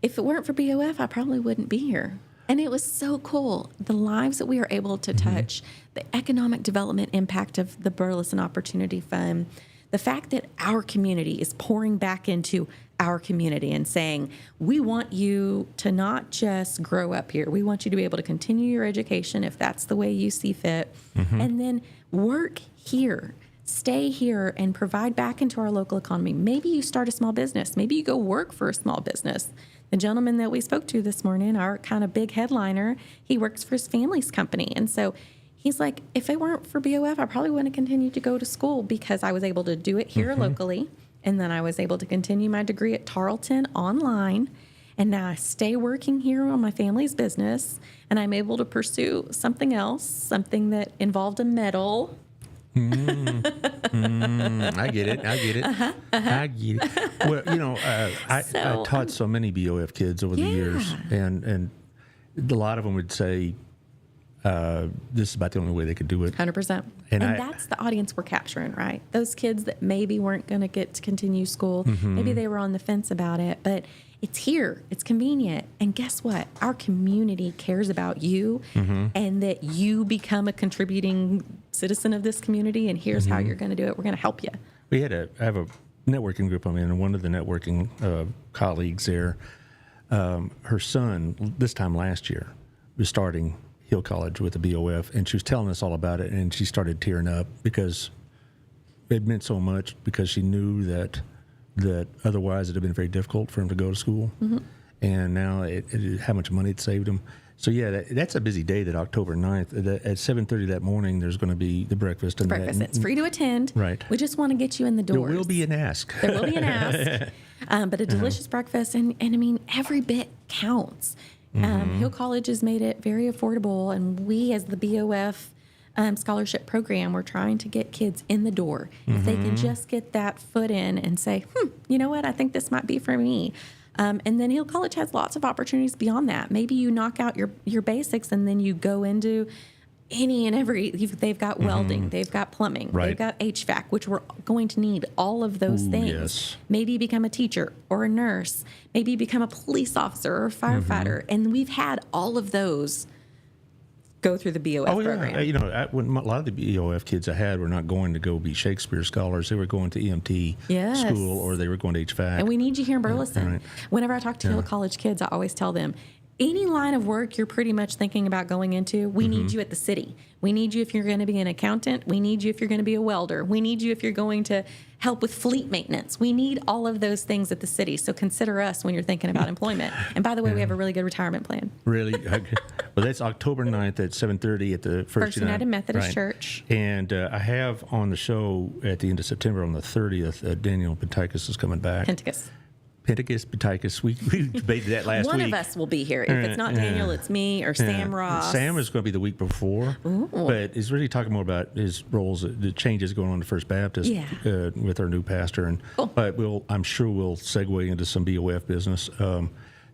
[SPEAKER 1] if it weren't for BOF, I probably wouldn't be here. And it was so cool. The lives that we are able to touch, the economic development impact of the Burleson Opportunity Fund, the fact that our community is pouring back into our community and saying, we want you to not just grow up here. We want you to be able to continue your education if that's the way you see fit, and then work here. Stay here and provide back into our local economy. Maybe you start a small business. Maybe you go work for a small business. The gentleman that we spoke to this morning, our kind of big headliner, he works for his family's company. And so he's like, if it weren't for BOF, I probably wouldn't have continued to go to school because I was able to do it here locally. And then I was able to continue my degree at Tarleton online. And now I stay working here on my family's business. And I'm able to pursue something else, something that involved a medal.
[SPEAKER 3] I get it. I get it. Well, I taught so many BOF kids over the years, and a lot of them would say this is about the only way they could do it.
[SPEAKER 1] 100%. And that's the audience we're capturing, right? Those kids that maybe weren't going to get to continue school, maybe they were on the fence about it, but it's here, it's convenient, and guess what? Our community cares about you, and that you become a contributing citizen of this community, and here's how you're going to do it. We're going to help you.
[SPEAKER 3] I have a networking group I'm in, and one of the networking colleagues there, her son, this time last year, was starting Hill College with the BOF, and she was telling us all about it, and she started tearing up because it meant so much, because she knew that otherwise it had been very difficult for him to go to school, and now how much money it saved him. So that's a busy day. That October 9th at 7:30 that morning, there's going to be the breakfast.
[SPEAKER 1] It's free to attend.
[SPEAKER 3] Right.
[SPEAKER 1] We just want to get you in the doors.
[SPEAKER 3] There will be an ask.
[SPEAKER 1] There will be an ask, but a delicious breakfast, and I mean every bit counts. Hill College has made it very affordable, and we as the BOF scholarship program, we're trying to get kids in the door. If they can just get that foot in and say, you know what, I think this might be for me. And then Hill College has lots of opportunities beyond that. Maybe you knock out your basics and then you go into any and every, they've got welding, they've got plumbing, they've got HVAC, which we're going to need all of those things. Yes. Maybe you become a teacher or a nurse. Maybe you become a police officer or a firefighter. And we've had all of those go through the BOF program.
[SPEAKER 3] When a lot of the BOF kids I had were not going to go be Shakespeare scholars. They were going to EMT school, or they were going to HVAC.
[SPEAKER 1] And we need you here in Burleson. Right. Whenever I talk to Hill College kids, I always tell them, any line of work you're pretty much thinking about going into, we need you at the city. We need you if you're going to be an accountant. We need you if you're going to be a welder. We need you if you're going to help with fleet maintenance. We need all of those things at the city. So consider us when you're thinking about employment. And by the way, we have a really good retirement plan.
[SPEAKER 3] Really? Okay. Well, that's October 9th at 7:30 at the First
[SPEAKER 1] United Methodist Church.
[SPEAKER 3] And I have on the show at the end of September on the 30th, Daniel Penticus is coming back. Penticus. We debated that last week.
[SPEAKER 1] One of us will be here. If it's not Daniel, it's me or Sam Ross.
[SPEAKER 3] Sam is going to be the week before. Ooh. But he's really talking more about his roles, the changes going on to First Baptist with our new pastor. And but I'm sure we'll segue into some BOF business.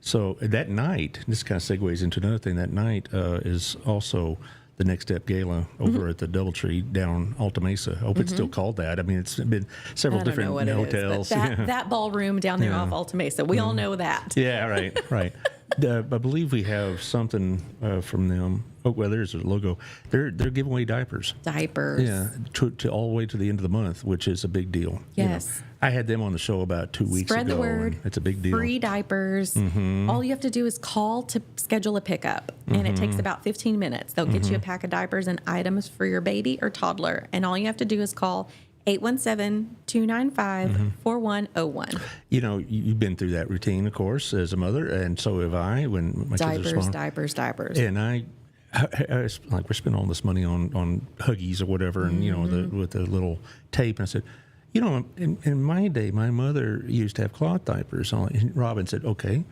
[SPEAKER 3] So that night, this kind of segues into another thing. That night is also the Next Step Gala over at the Doubletree down Alta Mesa. I hope it's still called that. I mean, it's been several different hotels.
[SPEAKER 1] That ballroom down there off Alta Mesa, we all know that.
[SPEAKER 3] Yeah, right. I believe we have something from them. Oh, well, there's a logo. They're giving away diapers. Yeah, to all the way to the end of the month, which is a big deal.
[SPEAKER 1] Yes.
[SPEAKER 3] I had them on the show about 2 weeks ago.
[SPEAKER 1] Spread the word.
[SPEAKER 3] It's a big deal.
[SPEAKER 1] Free diapers. All you have to do is call to schedule a pickup, and it takes about 15 minutes. They'll get you a pack of diapers and items for your baby or toddler, and all you have to do is call 817-295-4101.
[SPEAKER 3] You've been through that routine, of course, as a mother, and so have I when my kids are small. Diapers. And I we're spending all this money on Huggies or whatever, and with the little tape. And I said, in my day, my mother used to have cloth diapers on. And Robin said, okay,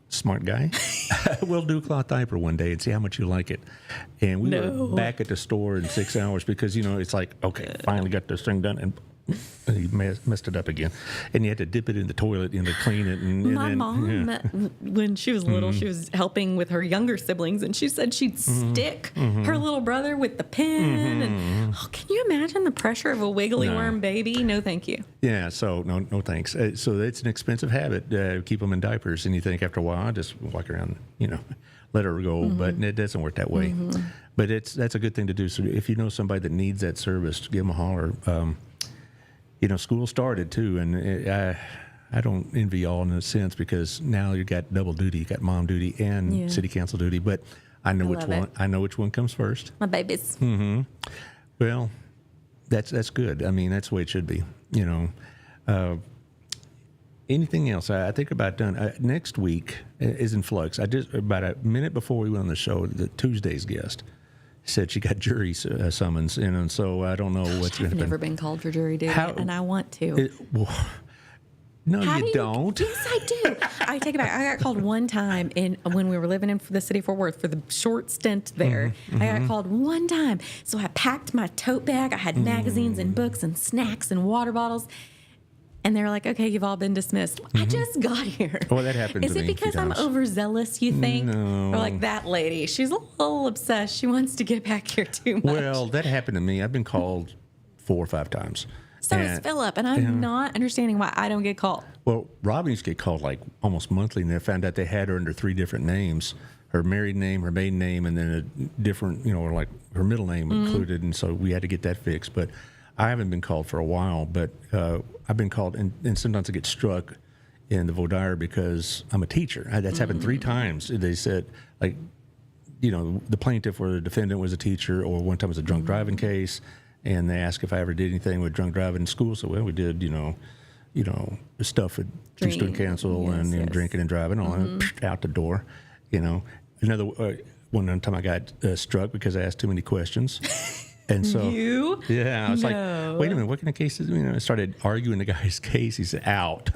[SPEAKER 3] smart guy, we'll do a cloth diaper one day and see how much you like it. And we were back at the store in 6 hours because it's like, okay, finally got this thing done, and he messed it up again, and you had to dip it in the toilet to clean it.
[SPEAKER 1] My mom, when she was little, she was helping with her younger siblings, and she said she'd stick her little brother with the pen. And can you imagine the pressure of a wiggly worm baby? No, thank you.
[SPEAKER 3] Yeah, so no thanks. So it's an expensive habit. Keep them in diapers, and you think after a while, just walk around, let her go. But it doesn't work that way. But that's a good thing to do. So if you know somebody that needs that service, give them a holler. School started too, and I don't envy y'all in a sense because now you got double duty. You got mom duty and city council duty. But I know which one. I know which one comes first.
[SPEAKER 1] My babies.
[SPEAKER 3] Well, that's good. I mean, that's the way it should be. Anything else? I think about done. Next week is in flux. I just about a minute before we went on the show, the Tuesday's guest said she got jury summons, and so I don't know what's going to happen.
[SPEAKER 1] I've never been called for jury duty, and I want to.
[SPEAKER 3] No, you don't.
[SPEAKER 1] Yes, I do. I take it back. I got called one time when we were living in the city of Fort Worth for the short stint there. I got called one time. So I packed my tote bag. I had magazines and books and snacks and water bottles. And they're like, okay, you've all been dismissed. I just got here.
[SPEAKER 3] Well, that happened to me.
[SPEAKER 1] Is it because I'm overzealous, you think?
[SPEAKER 3] No.
[SPEAKER 1] Or like that lady? She's a little obsessed. She wants to get back here too much.
[SPEAKER 3] Well, that happened to me. I've been called 4 or 5 times.
[SPEAKER 1] So is Philip, and I'm not understanding why I don't get called.
[SPEAKER 3] Well, Robin used to get called like almost monthly, and they found out they had her under 3 different names. Her married name, her maiden name, and then a different, or like her middle name included, and so we had to get that fixed. But I haven't been called for a while, but I've been called, and sometimes I get struck in the Vodire because I'm a teacher. That's happened 3 times. They said, like, the plaintiff or the defendant was a teacher, or one time it was a drunk driving case, and they asked if I ever did anything with drunk driving in school. So, well, we did, stuff at student council and drinking and driving, all that, out the door. Another one time I got struck because I asked too many questions. And so, I was like, wait a minute, what kind of case is, I started arguing the guy's case. He said, out.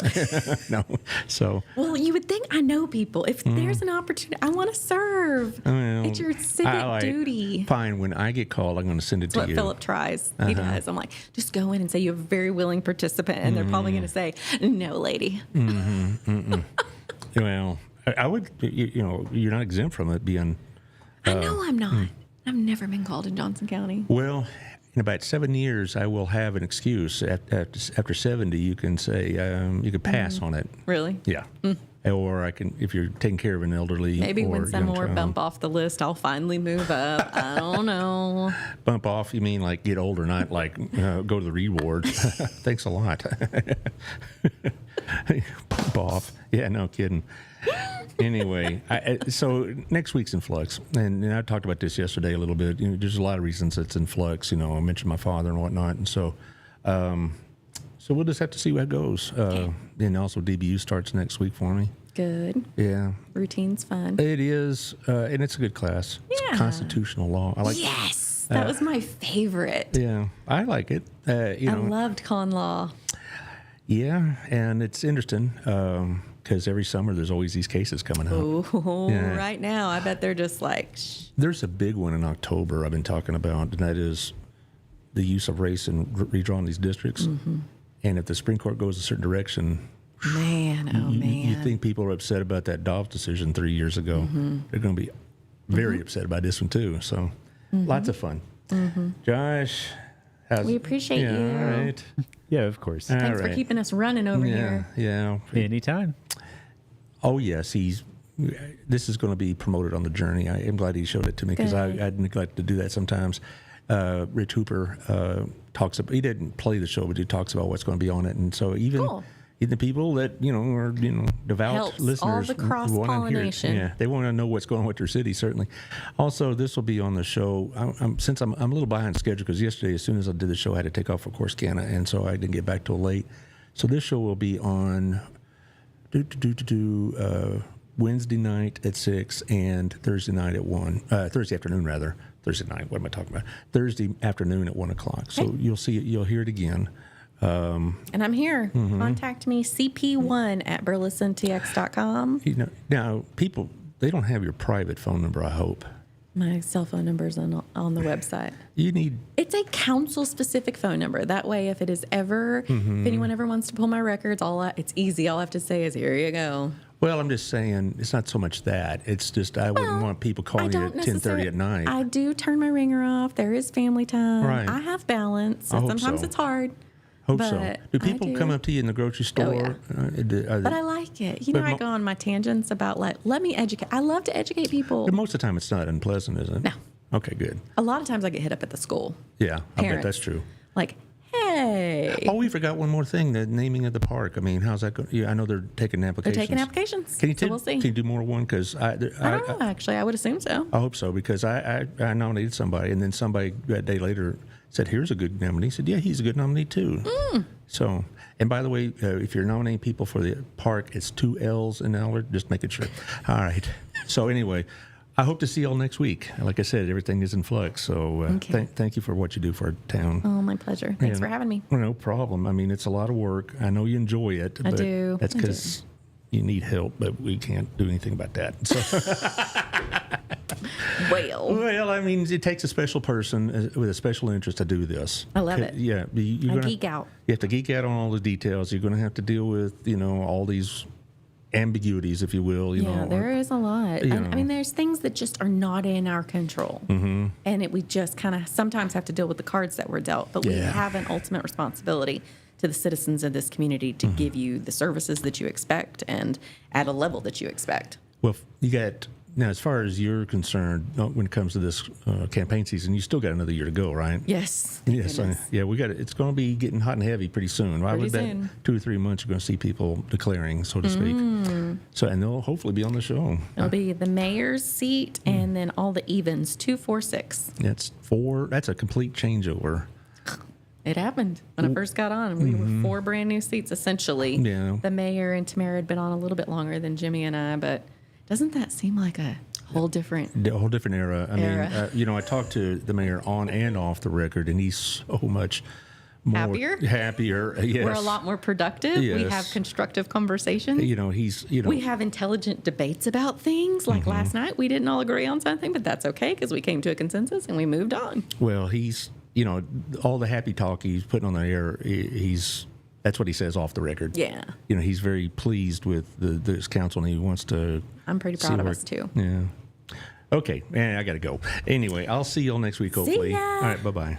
[SPEAKER 3] No. So. Well,
[SPEAKER 1] you would think I know people. If there's an opportunity, I want to serve. It's your civic duty.
[SPEAKER 3] Fine. When I get called, I'm going to send it to you.
[SPEAKER 1] That's what Philip tries. He does. I'm like, just go in and say you're a very willing participant. And they're probably going to say, no, lady.
[SPEAKER 3] Well, I would, you're not exempt from it being.
[SPEAKER 1] I know I'm not. I've never been called in Johnson County.
[SPEAKER 3] Well, in about 7 years, I will have an excuse. After 70, you can say, you can pass on it.
[SPEAKER 1] Really?
[SPEAKER 3] Yeah. Or I can, if you're taking care of an elderly.
[SPEAKER 1] Maybe when some more bump off the list, I'll finally move up. I don't know.
[SPEAKER 3] Bump off, you mean like get older, not like go to the reward. Thanks a lot. Bump off. Yeah, no kidding. Anyway, so next week's in flux, and I talked about this yesterday a little bit. There's a lot of reasons it's in flux. I mentioned my father and whatnot, and so we'll just have to see how it goes. And also, DBU starts next week for me.
[SPEAKER 1] Good.
[SPEAKER 3] Yeah.
[SPEAKER 1] Routine's fun.
[SPEAKER 3] It is, and it's a good class.
[SPEAKER 1] Yeah.
[SPEAKER 3] It's constitutional law. I like.
[SPEAKER 1] Yes, that was my favorite.
[SPEAKER 3] Yeah, I like it. I
[SPEAKER 1] loved con law.
[SPEAKER 3] Yeah, and it's interesting. Because every summer there's always these cases coming up.
[SPEAKER 1] Oh, right now I bet they're just like.
[SPEAKER 3] There's a big one in October I've been talking about, and that is the use of race in redrawing these districts. And if the Supreme Court goes a certain direction, you think people are upset about that Dobbs decision 3 years ago? They're going to be very upset about this one too. So lots of fun. Josh,
[SPEAKER 1] we appreciate you.
[SPEAKER 3] All right.
[SPEAKER 4] Yeah, of course.
[SPEAKER 1] Thanks for keeping us running over here.
[SPEAKER 3] Yeah.
[SPEAKER 4] Anytime.
[SPEAKER 3] Oh, yes. This is going to be promoted on the journey. I am glad he showed it to me because I neglect to do that sometimes. Rich Hooper talks about, he didn't play the show, but he talks about what's going to be on it. And so even the people that, are, devout
[SPEAKER 1] helps
[SPEAKER 3] listeners.
[SPEAKER 1] All the cross-pollination.
[SPEAKER 3] Yeah, they want to know what's going on with their city, certainly. Also, this will be on the show. Since I'm a little behind schedule because yesterday, as soon as I did the show, I had to take off for Corsicana, and so I didn't get back till late. So this show will be on Wednesday night at 6 and Thursday night at 1. Thursday afternoon, rather. Thursday night. What am I talking about? Thursday afternoon at 1 o'clock. So you'll see it. You'll hear it again.
[SPEAKER 1] And I'm here. Contact me, cp1@burlesontx.com.
[SPEAKER 3] Now, people, they don't have your private phone number, I hope.
[SPEAKER 1] My cell phone number's on the website.
[SPEAKER 3] You need.
[SPEAKER 1] It's a council-specific phone number. That way, if if anyone ever wants to pull my records, it's easy. All I have to say is, here you go.
[SPEAKER 3] Well, I'm just saying, it's not so much that. It's just I wouldn't want people calling you at 10:30 at night.
[SPEAKER 1] I do turn my ringer off. There is family time.
[SPEAKER 3] Right.
[SPEAKER 1] I have balance.
[SPEAKER 3] I hope
[SPEAKER 1] sometimes
[SPEAKER 3] so.
[SPEAKER 1] it's hard.
[SPEAKER 3] Hope so. Do people come up to you in the grocery store?
[SPEAKER 1] Oh, yeah. But I like it. I go on my tangents about let me educate. I love to educate people.
[SPEAKER 3] But most of the time, it's not unpleasant, is it?
[SPEAKER 1] No.
[SPEAKER 3] Okay, good.
[SPEAKER 1] A lot of times I get hit up at the school.
[SPEAKER 3] Yeah, I bet that's true.
[SPEAKER 1] Like, hey.
[SPEAKER 3] Oh, we forgot one more thing, the naming of the park. I mean, how's that going? Yeah, I know they're taking applications.
[SPEAKER 1] They're taking applications.
[SPEAKER 3] So
[SPEAKER 1] we'll see.
[SPEAKER 3] Can you do more one? Because
[SPEAKER 1] I don't know, actually. I would assume so.
[SPEAKER 3] I hope so, because I nominated somebody, and then somebody a day later said, here's a good nominee. He said, yeah, he's a good nominee, too. So, and by the way, if you're nominating people for the park, it's 2 L's in Allard, just making sure. All right. So anyway, I hope to see you all next week. Like I said, everything is in flux. So thank you for what you do for our town.
[SPEAKER 1] Oh, my pleasure. Thanks for having me.
[SPEAKER 3] No problem. I mean, it's a lot of work. I know you enjoy it.
[SPEAKER 1] I
[SPEAKER 3] but
[SPEAKER 1] do.
[SPEAKER 3] That's because you need help, but we can't do anything about that. So. Well, I mean, it takes a special person with a special interest to do this.
[SPEAKER 1] I love it.
[SPEAKER 3] Yeah.
[SPEAKER 1] I geek out.
[SPEAKER 3] You have to geek out on all the details. You're going to have to deal with, all these ambiguities, if you will.
[SPEAKER 1] There is a lot. I mean, there's things that just are not in our control. Mm-hmm. And we just kind of sometimes have to deal with the cards that we're dealt. But we have an ultimate responsibility to the citizens of this community to give you the services that you expect and at a level that you expect.
[SPEAKER 3] Well, you got... Now, as far as you're concerned, when it comes to this campaign season, you still got another year to go, right?
[SPEAKER 1] Yes.
[SPEAKER 3] Yes. We got it. It's going to be getting hot and heavy pretty soon. I would bet 2 or 3 months you're going to see people declaring, so to speak. So, and they'll hopefully be on the show.
[SPEAKER 1] It'll be the mayor's seat and then all the evens, 2, 4, 6.
[SPEAKER 3] That's 4. That's a complete changeover.
[SPEAKER 1] It happened when I first got on. We were 4 brand new seats, essentially.
[SPEAKER 3] Yeah.
[SPEAKER 1] The mayor and Tamara had been on a little bit longer than Jimmy and I, but doesn't that seem like a whole different
[SPEAKER 3] era? I mean, I talked to the mayor on and off the record, and he's so much more happier. Yes.
[SPEAKER 1] We're a lot more productive.
[SPEAKER 3] Yes.
[SPEAKER 1] We have constructive conversations. We have intelligent debates about things. Like last night, we didn't all agree on something, but that's okay because we came to a consensus and we moved on.
[SPEAKER 3] Well, he's, all the happy talk he's putting on the air, that's what he says off the record.
[SPEAKER 1] Yeah.
[SPEAKER 3] He's very pleased with this council, and he wants to.
[SPEAKER 1] I'm pretty proud of us, too.
[SPEAKER 3] Yeah. Okay. I got to go. Anyway, I'll see you all next week, hopefully.
[SPEAKER 1] See ya.
[SPEAKER 3] All right. Bye-bye.